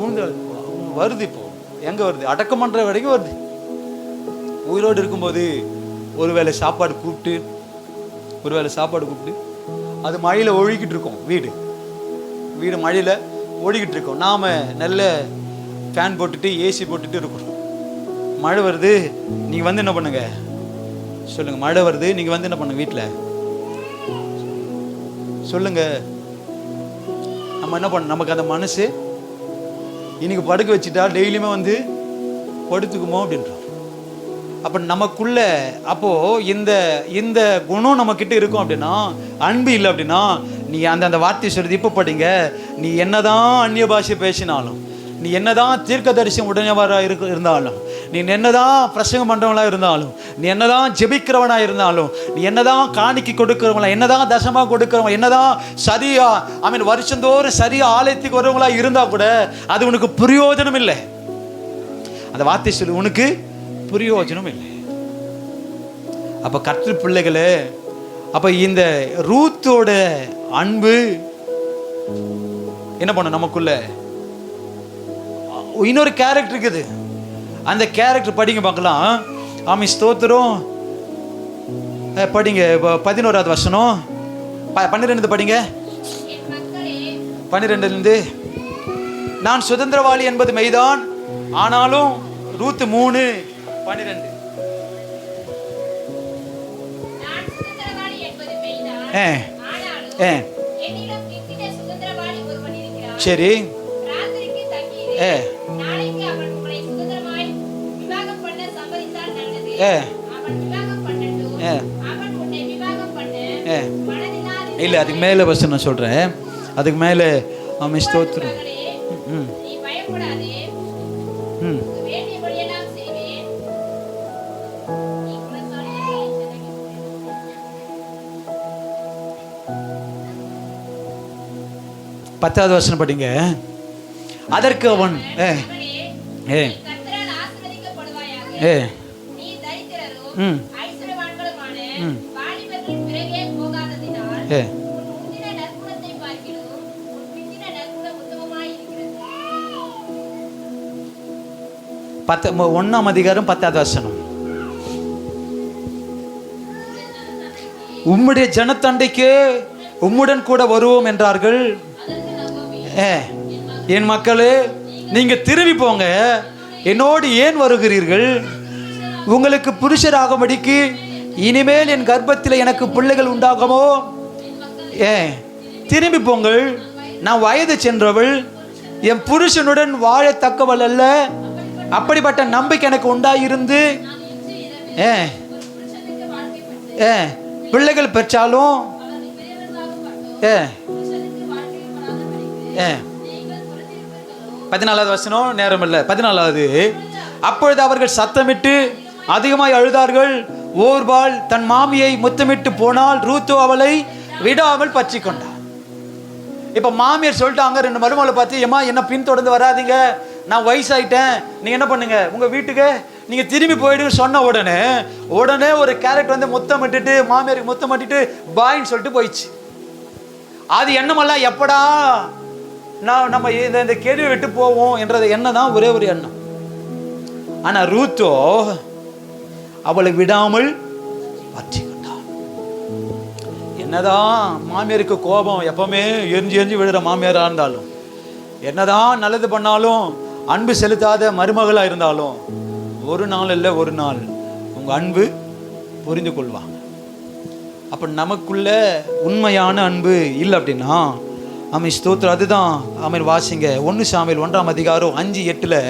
வருது. இப்போ எங்கே வருது? அடக்கம் பண்ணுற வரைக்கும் வருது. உயிரோடு இருக்கும்போது ஒருவேளை சாப்பாடு கூப்பிட்டு அது மழையில் ஒழுகிட்டு இருக்கோம். வீடு மழையில் ஓடிக்கிட்டு இருக்கோம். நாம் நல்ல ஃபேன் போட்டுட்டு ஏசி போட்டுட்டு இருக்கிறோம். மழை வருது, நீங்கள் வந்து என்ன பண்ணுங்க சொல்லுங்கள். மழை வருது, நீங்கள் வந்து என்ன பண்ணுங்க வீட்டில் சொல்லுங்கள். நம்ம என்ன பண்ண, நமக்கு அந்த மனசு இன்னைக்கு படுக்க வச்சுட்டா டெய்லியுமே வந்து படுத்துக்குமோ அப்படின்றோம். அப்போ நமக்குள்ள இந்த குணம் நம்ம கிட்ட இருக்கும் அப்படின்னா, அன்பு இல்லை அப்படின்னா, நீ அந்த வார்த்தை சொல்றது இப்போ படிங்க, நீ என்னதான் அந்நிய பாஷை பேசினாலும், நீ என்னதான் தீர்க்கதரிசனம் உடனேவராக இருந்தாலும், நீ என்னதான் பிரசங்கம் பண்றவங்களா இருந்தாலும், நீ என்னதான் ஜெபிக்கிறவனா இருந்தாலும், நீ என்னதான் காணிக்கை கொடுக்கிறவங்களா, என்னதான் தசமா கொடுக்கிறவங்க, என்னதான் சரியா வருஷந்தோறும் சரியா ஆலயத்துக்கு வரவங்களா இருந்தா கூட அது உனக்கு பிரயோஜனம் இல்லை. அந்த வார்த்தை சொல்லு, உனக்கு பிரயோஜனம் இல்லை. அப்ப கர்த்தர் பிள்ளைகளே, அப்ப இந்த ரூத்தோட அன்பு என்ன பண்ண, நமக்குள்ள இன்னொரு கேரக்டர் இருக்குது. அந்த கேரக்டர் படிங்க பார்க்கலாம். ஆமீன், ஸ்தோத்திரம். படிங்க 11வது வசனம், 12 படிங்க. 12 நான் சுதந்திரவாளி என்பது மெய்தான், ஆனாலும் ரூத் 3:12 சரி. இல்ல, அதுக்கு மேல வசனம் நான் சொல்றேன். அதுக்கு மேல ஸ்தோத்திரம். பத்தாவது வசனம் படிங்க. அதற்கு அவன் ஒன்னாம் அதிகாரம் 10வது வசனம். உம்முடைய ஜனத்தண்டைக்கு உம்முடன் கூட வருவோம் என்றார்கள். என் மக்களே, நீங்க திரும்பி போங்க, என்னோடு ஏன் வருகிறீர்கள்? உங்களுக்கு புருஷராகும்படிக்கு இனிமேல் என் கர்ப்பத்தில் எனக்கு பிள்ளைகள் உண்டாகுமோ? திரும்பி போங்கள், நான் வயது சென்றவள், என் புருஷனுடன் வாழத்தக்கவள் அல்ல. அப்படிப்பட்ட நம்பிக்கை எனக்கு உண்டாயிருந்து பிள்ளைகள் பெற்றாலும் 14வது வசனம், நேரம் இல்லை, 14வது. அப்பொழுது அவர்கள் சத்தமிட்டு அதிகமாய் அழுதார்கள். ஓர்பால் தன் மாமியை முத்தமிட்டு போனால், ரூத்தோ அவளை விடாமல் பற்றி கொண்டார். இப்ப மாமியார் சொல்லிட்டாங்க 2 மருமகளை பார்த்து, ஏமா என்ன பின்தொடர்ந்து வராதிங்க, நான் வயசாயிட்டேன், நீங்க என்ன பண்ணுங்க, உங்க வீட்டுக்கு நீங்க திரும்பி போயிடுங்க சொன்ன உடனே ஒரு கேரக்டர் வந்து முத்தமிட்டுட்டு, மாமியாருக்கு முத்தமிட்டுட்டு பாயின்னு சொல்லிட்டு போயிடுச்சு. அது எண்ணமெல்லாம் எப்படா நம்ம இந்த கேள்வி விட்டு போவோம் என்றது எண்ணம் தான், ஒரே ஒரு எண்ணம். ஆனா ரூத்தோ அவளை விடாமல் பற்றி கொண்டாள். என்னதான் மாமியாருக்கு கோபம் எப்பவுமே எரிஞ்சு விழுற மாமியாரா இருந்தாலும், என்னதான் நல்லது பண்ணாலும், அன்பு செலுத்தாத மருமகளா இருந்தாலும், ஒரு நாள் இல்லை ஒரு நாள் உங்க அன்பு புரிந்து கொள்வாங்க. அப்ப நமக்குள்ள உண்மையான அன்பு இல்லை அப்படின்னா, ஸ்தோத்திரம். அதுதான் வாசிங்க 1 சாமுவேல் 1ஆம் அதிகாரம் 5:8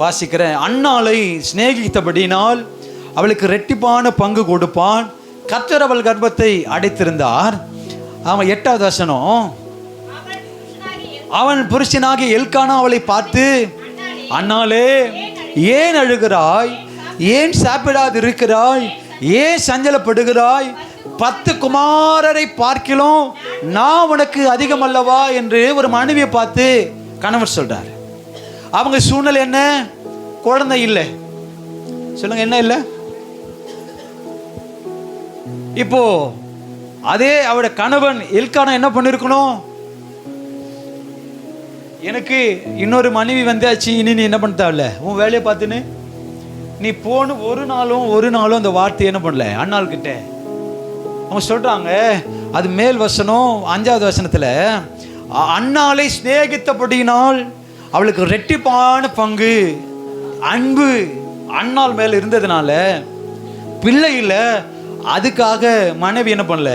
வாசிக்கிறேன். அன்னாளை சிநேகித்தபடினால் அவளுக்கு ரெட்டிப்பான பங்கு கொடுப்பான், கர்த்தர் அவள் கர்ப்பத்தை அடைத்திருந்தார். 8வது வசனம். அவன் புருஷனாகிய எல்கானா அவளை பார்த்து, அன்னாளே ஏன் அழுகிறாய், ஏன் சாப்பிடாது இருக்கிறாய், ஏன் சஞ்சலப்படுகிறாய், 10 குமாரரை பார்க்கிலும் நான் உனக்கு அதிகம் அல்லவா என்று ஒரு மனைவியை பார்த்து கணவர் சொல்றாரு. அவங்க சூழ்நிலை என்ன? குழந்தை இல்லை. சொல்லுங்க, என்ன இல்லை? இப்போ அதே அவட கணவன் எல்கானா என்ன பண்ணிருக்கணும்? எனக்கு இன்னொரு மனைவி வந்தாச்சு, இனி நீ என்ன பண்ணல, உன் வேலையை பார்த்துன்னு நீ போன ஒரு நாளும் அந்த வார்த்தை என்ன பண்ணல அண்ணாள் கிட்ட. அவங்க சொல்றாங்க, அது மேல் வசனம் 5வது வசனத்துல, அண்ணாளை சிநேகித்தபடியினால் அவளுக்கு ரெட்டிப்பான பங்கு அன்பு அண்ணாள் மேல இருந்ததுனால பிள்ளை இல்லை, அதுக்காக மனைவி என்ன பண்ணல,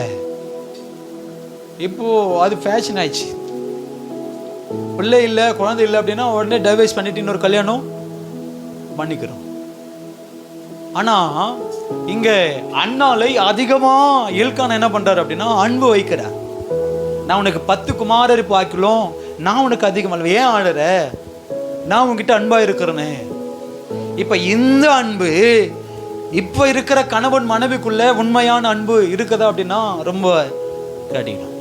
இப்போ அது ஃபேஷன் ஆயிடுச்சு. பிள்ளை இல்லை, குழந்தை இல்லை அப்படின்னா உடனே டைவர்ஸ் பண்ணிட்டு இன்னொரு கல்யாணம் பண்ணிக்கிறோம். ஆனா இங்க அண்ணாளை அதிகமா எல்கானா என்ன பண்றாரு அப்படின்னா அன்பு வைக்கிறார். நான் உனக்கு 10 குமாரரை பார்க்கலாம், நான் உனக்கு அதிகம் அல்ல, ஏன் ஆடுற, நான் உன்கிட்ட அன்பா இருக்கிறேனே. இப்ப இந்த அன்பு இப்ப இருக்கிற கணவன் மனைவிக்குள்ள உண்மையான அன்பு இருக்குதா அப்படின்னா ரொம்ப கடினம்.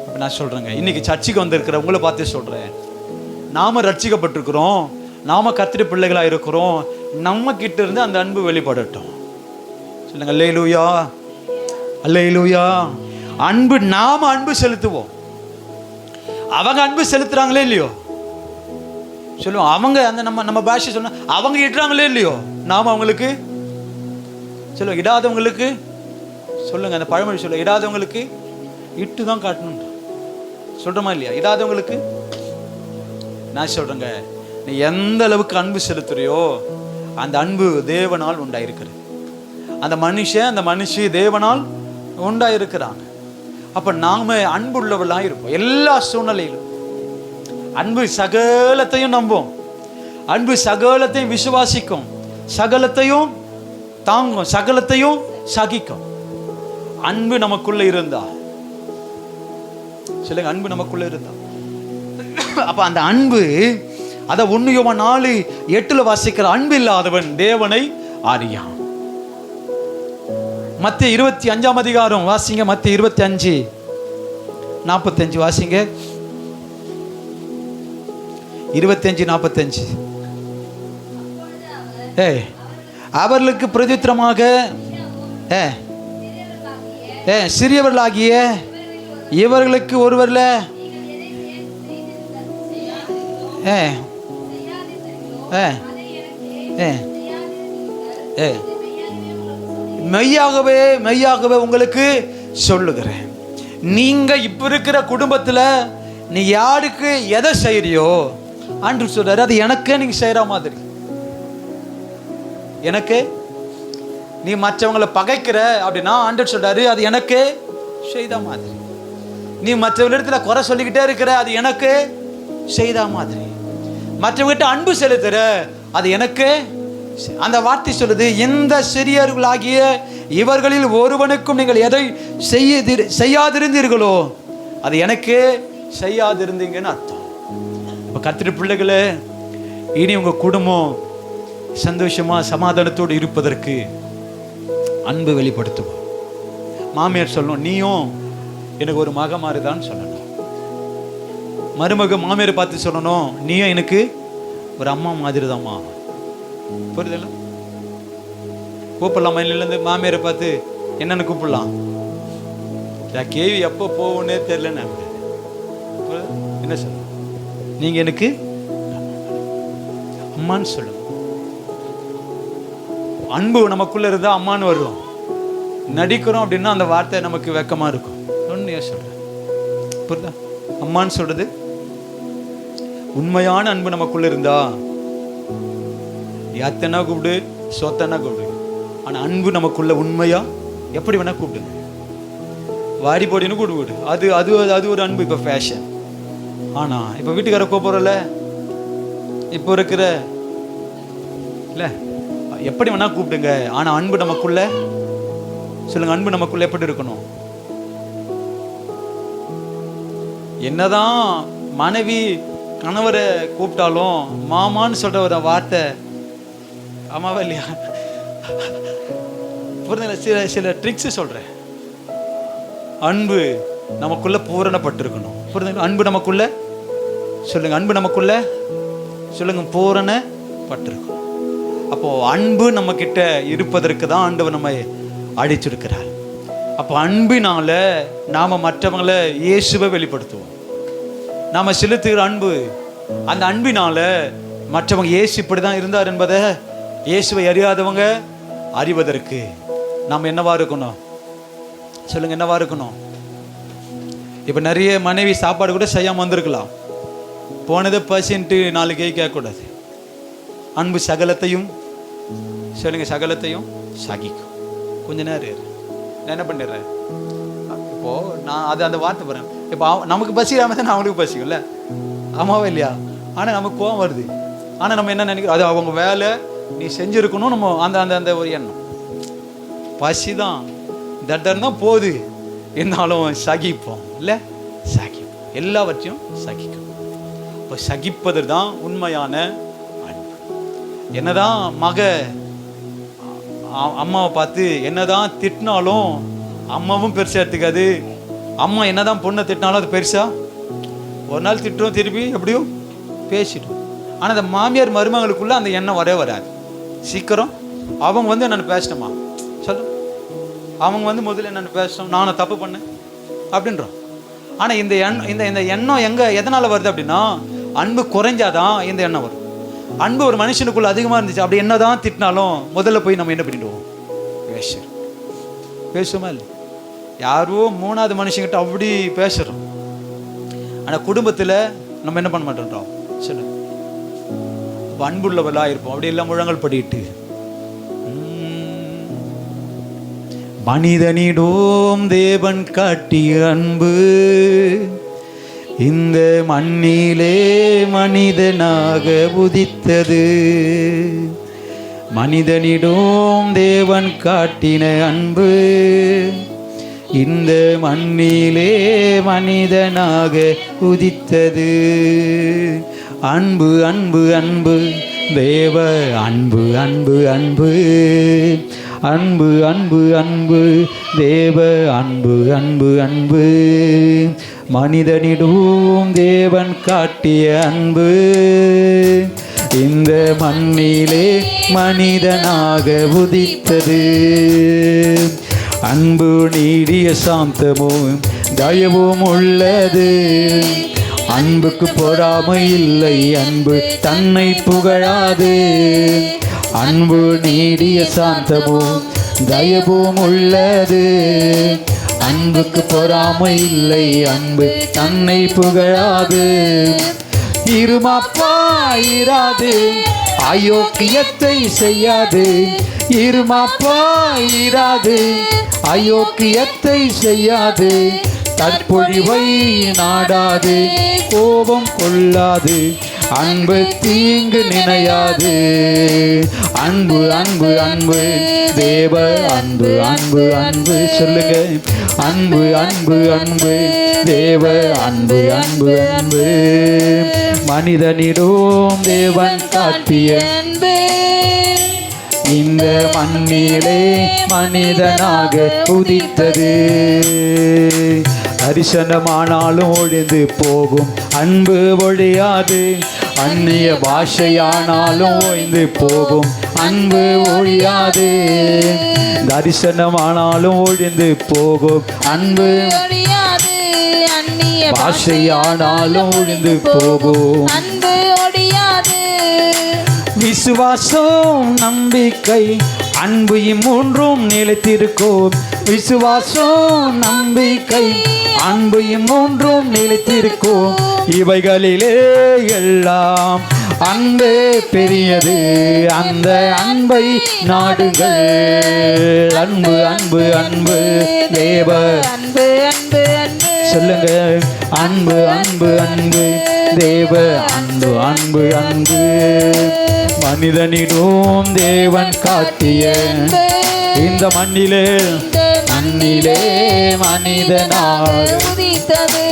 இப்ப நான் சொல்றேங்க, இன்னைக்கு சர்ச்சுக்கு வந்திருக்கிற உங்களை பார்த்து சொல்றேன், நாம ரட்சிக்கப்பட்டிருக்கிறோம், நாம கர்த்தருடைய பிள்ளைகளா இருக்கிறோம், நம்ம கிட்ட இருந்து அந்த அன்பு வெளிப்படட்டும். சொல்லுங்க அல்லேலூயா, அல்லேலூயா. அன்பு, நாம அன்பு செலுத்துவோம். அவங்க அன்பு செலுத்துறாங்களே இல்லையோ, சொல்லுவோம். அவங்க அந்த நம்ம பாஷை சொன்ன அவங்க இடுறாங்களே இல்லையோ, நாம அவங்களுக்கு சொல்லுவோம். இடாதவங்களுக்கு சொல்லுங்க, அந்த பழமொழி சொல்ல, இடாதவங்களுக்கு இட்டு தான் காட்டணும் சொல்றோமா இல்லையா? இடாதவங்களுக்கு. நான் சொல்றேங்க, நீ எந்த அளவுக்கு அன்பு செலுத்துறியோ அந்த அன்பு தேவனால் உண்டாயிருக்கிறது. அந்த மனுஷி தேவனால் உண்டாயிருக்கிறாங்க. அப்ப நாம அன்பு உள்ளவர்களா இருப்போம் எல்லா சூழ்நிலையிலும். அன்பு சகலத்தையும் நம்பும், அன்பு சகலத்தையும் விசுவாசிக்கும், சகலத்தையும் தாங்கும், சகலத்தையும் சகிக்கும். அன்பு நமக்குள்ள இருந்தா சொல்லுங்க, அன்பு நமக்குள்ள இருந்தா. அப்ப அந்த அன்பு, அத 1 யோவான் 4:8 வாசிக்கிற, அன்பு இல்லாதவன் தேவனை அறியான். மத்தேயு 25ஆம் அதிகாரம் வாசிங்க, மத்தேயு 25:45 வாசிங்க. 25:45. அவர்களுக்கு பிரதித்திரமாக சிறியவர்களாகிய இவர்களுக்கு ஒருவர்ல மெய்யாகவே மெய்யாகவே உங்களுக்கு சொல்லுகிறேன், நீங்க இப்ப இருக்கிற குடும்பத்துல நீ யாருக்கு எதை செய்யறியோ ஆண்டு சொல்றாரு, அது எனக்கே நீங்க செய்யற மாதிரி. எனக்கு நீ மற்றவங்களை பகைக்கிற அப்படின்னா ஆண்டு சொல்றாரு, அது எனக்கே செய்த மாதிரி. நீ மற்றவர்களிடத்துல குறை சொல்லிக்கிட்டே இருக்கிற, அது எனக்கு செய்த மாதிரி. மற்றவங்கிட்ட அன்பு செலுத்துற, அது எனக்கு. அந்த வார்த்தை சொல்லுது, இந்த சிறியவர்களாகிய இவர்களில் ஒருவனுக்கும் நீங்கள் எதை செய்யாதிருந்தீர்களோ அது எனக்கு செய்யாதிருந்தீங்கன்னு அர்த்தம். இப்போ கர்த்தருடைய பிள்ளைகளே, இனி உங்க குடும்பம் சந்தோஷமா சமாதானத்தோடு இருப்பதற்கு அன்பு வெளிப்படுத்துவோம். மாமியார் சொல்லணும், நீயும் எனக்கு ஒரு மக மாதிரிதான் சொல்லணும். மருமக மாமியாரை பார்த்து சொல்லணும், நீயும் எனக்கு ஒரு அம்மா மாதிரி தான்மா. புரியுதுல்ல? கூப்பிடலாம், மயிலிருந்து மாமியாரை பார்த்து என்னன்னு கூப்பிடலாம். கேள்வி எப்போ போவோன்னே தெரியல. என்ன சொல்ல, நீங்க எனக்கு அம்மான்னு சொல்லுங்க. அன்பு நமக்குள்ள இருந்தா அம்மான்னு வருவோம். நடிக்கிறோம் அப்படின்னா அந்த வார்த்தை நமக்கு வெக்கமா இருக்கும். ஒன்னு சொல்றேன், புரியுதா? அம்மான்னு சொல்றது உண்மையான அன்பு நமக்குள்ள இருந்தா யாத்தனா கூப்பிடு, சொத்தனா கூப்பிடு. ஆனா அன்பு நமக்குள்ள உண்மையா எப்படி வேணா கூப்பிடுங்க, வாரி போடின்னு கூப்பிடு. அது அது அது ஒரு அன்பு. இப்ப ஃபேஷன். ஆனா இப்ப வீட்டுக்கார கூப்பிடுறல, இப்போ இருக்கிற இல்ல, எப்படி வேணா கூப்பிடுங்க. ஆனா அன்பு நமக்குள்ள சொல்லுங்க, அன்பு நமக்குள்ள எப்படி இருக்கணும்? என்னதான் மனைவி கணவரை கூப்பிட்டாலும் மாமான்னு சொல்ற ஒரு வார்த்தை ஆமாவா இல்லையா? சில சில ட்ரிக்ஸ் சொல்றேன். அன்பு நமக்குள்ள பூரணப்பட்டிருக்கணும். புரியுதுங்களா? அன்பு நமக்குள்ள சொல்லுங்க, அன்பு நமக்குள்ள சொல்லுங்க பூரணப்பட்டிருக்கணும். அப்போ அன்பு நம்ம கிட்ட இருப்பதற்கு தான் ஆண்டவர் நம்ம அழைச்சிருக்கிறார். அப்போ அன்பினால நாம மற்றவங்களை இயேசுவை வெளிப்படுத்துவோம். நாம செலுத்துகிற அன்பு, அந்த அன்பினால மற்றவங்க இயேசு இப்படிதான் இருந்தார் என்பதை இயேசுவை அறியாதவங்க அறிவதற்கு நாம் என்னவா இருக்கணும்? சொல்லுங்க, என்னவா இருக்கணும்? இப்ப நிறைய மனைவி சாப்பாடு கூட செய்யாம வந்திருக்கலாம். போனதை பசின்ட்டு 4 கை கேட்கக்கூடாது. அன்பு சகலத்தையும் சொல்லுங்க, சகலத்தையும் சகிக்கும். கொஞ்ச நேரம் நான் என்ன பண்ணிடுறேன், இப்போ நான் அந்த வார்த்தை போறேன். இப்போ நமக்கு பசிக்காம தான் அவங்களுக்கு பசிக்கும்ல, ஆமாவா இல்லையா? ஆனா நமக்கு கோவம் வருது. ஆனா நம்ம என்ன நினைக்கிறோம், அது அவங்க வேலை, நீ செஞ்சிருக்கணும். நம்ம அந்த அந்த அந்த ஒரு எண்ணம், பசிதான் தட்டம் தான் போகுது, இருந்தாலும் சகிப்போம் இல்ல, சகிப்போம், எல்லாவற்றையும் சகிக்கும். இப்போ சகிப்பது தான் உண்மையான அன்பு. என்னதான் மக அம்மாவை பார்த்து என்னதான் திட்டினாலும் அம்மாவும் பெருசாக எடுத்துக்காது. அம்மா என்னதான் பொண்ணை திட்டினாலும் அது பெருசா ஒரு நாள் திட்டுறோம், திருப்பி எப்படியும் பேசிட்டோம். ஆனால் அந்த மாமியார் மருமகளுக்குள்ள அந்த எண்ணம் வராது. சீக்கிரம் அவங்க என்னென்னு பேசிட்டோமா சொல்லு, அவங்க முதல்ல என்னென்னு பேசிட்டோம், நானும் தப்பு பண்ணேன் அப்படின்றோம். ஆனால் இந்த எண்ணம் எதனால் வருது அப்படின்னா, அன்பு குறைஞ்சாதான் இந்த எண்ணம் வரும். அன்பு ஒரு மனுஷனுக்குள்ள அதிகமாக இருந்துச்சு, அப்படி என்னதான் திட்டினாலும் முதல்ல போய் நம்ம என்ன பண்ணிடுவோம், பேசுவோமா இல்லை? யாரோ மூணாவது மனுஷங்கிட்ட அப்படி பேசுகிறோம். ஆனால் குடும்பத்தில் நம்ம என்ன பண்ண மாட்டோம் சொல்லு, அன்புள்ளவர்களாக இருப்போம். அப்படி எல்லாம் முழங்கல் படிட்டு மனிதனிடம் தேவன் காட்டிய அன்பு இந்த மண்ணிலே மனிதனாக உதித்தது. மனிதனிடம் தேவன் காட்டின அன்பு இந்த மண்ணிலே மனிதனாக உதித்தது. அன்பு அன்பு அன்பு தேவ அன்பு அன்பு அன்பு அன்பு அன்பு அன்பு தேவ அன்பு அன்பு அன்பு மனிதனிடம் தேவன் காட்டிய அன்பு இந்த மண்ணிலே மனிதனாக உதித்தது. அன்பு நீடிய சாந்தமும் தயவும் உள்ளது. அன்புக்கு பொறாமை இல்லை, அன்பு தன்னை புகழாது. அன்பு நீடிய சாந்தமும் தயவும் உள்ளது. அன்புக்கு பொறாமை இல்லை, அன்பு தன்னை புகழாது. இருமாப்பாயிராது, அயோக்கியத்தை செய்யாது. இருமாப்பாயிராது, அயோக்கியத்தை செய்யாது. தற்பொழிவை நாடாது, கோபம் கொள்ளாது. அன்பு தீங்கு நினையாது. அன்பு அன்பு அன்பு தேவ அன்பு அன்பு அன்பு சொல்லுங்க. அன்பு அன்பு அன்பு தேவ அன்பு அன்பு அன்பு மனிதனிடம் தேவன் காட்டிய அன்பு இந்த மண்ணிலே மனிதனாக உதித்தது. தரிசனமானாலும் ஒழிந்து போகும், அன்பு ஒழியாது. அந்நிய பாஷையானாலும் ஓய்ந்து போகும், அன்பு ஒழியாது. தரிசனமானாலும் ஒழிந்து போகும், அன்பு ஒழியாது. அந்நிய பாஷையானாலும் ஒழிந்து போகும், அன்பு ஒழியாது. விசுவாசம் நம்பிக்கை அன்பு மூன்றும் நிலைத்திருக்கும். விசுவாசம் நம்பிக்கை அன்பு மூன்றும் நிலைத்திருக்கும். இவைகளிலே எல்லாம் அன்பே பெரியது, அந்த அன்பை நாடுங்கள். அன்பு அன்பு அன்பு தேவ அன்பு அன்பு அன்பு சொல்லுங்க. அன்பு அன்பு அன்பு தேவ அன்பு அன்பு அன்பு மனிதனிடம் தேவன் காட்டிய இந்த மண்ணிலே மனிதனாக உதித்தது.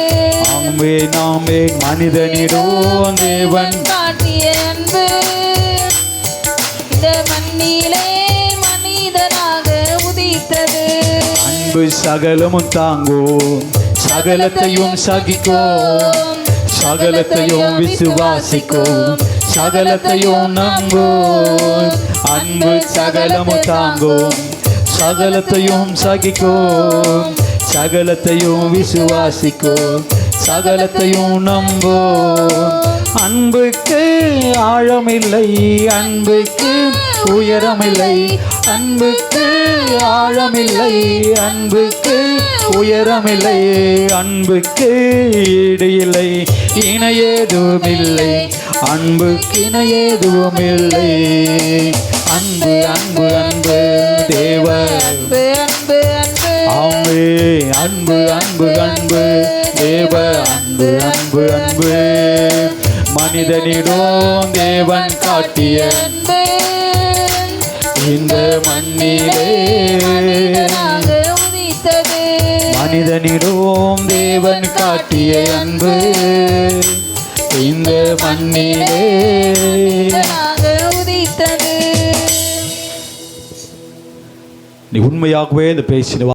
ஆமே நாமே மனிதனிடம் தேவன் காட்டிய அன்பு இந்த மண்ணிலே மனிதனாக உதித்தது. அன்பு சகலமும் தாங்கும், சகலத்தையும் சகிக்கும், சகலத்தையும் விசுவாசிக்கும், சகலத்தையும் நம்பும். அன்பு சகலமும் தாங்கும், சகலத்தையும் சகிக்கும், சகலத்தையும் விசுவாசிக்கும், சகலத்தையும் நம்பும். அன்புக்கு ஆழமில்லை, அன்புக்கு உயரமில்லை. அன்புக்கு ஆழமில்லை, அன்புக்கு உயரமில்லை. அன்புக்கு ஈடு இல்லை, இணையேதும் இல்லை. அன்புக்கு இணையேதும் இல்லை. அன்பு அன்பு அன்பு தேவ அன்பு அன்பு அன்பு ஆமே. அன்பு அன்பு அன்பு தேவ அன்பு அன்பு அன்பு மனிதனிடம் தேவன் காட்டிய அன்பு இந்த மண்ணிலே உதித்தது. மனிதனிடம் தேவன் காட்டிய அன்பு இந்த மண்ணிலே உதித்தது. நீ உண்மையாகவே இந்த பேசின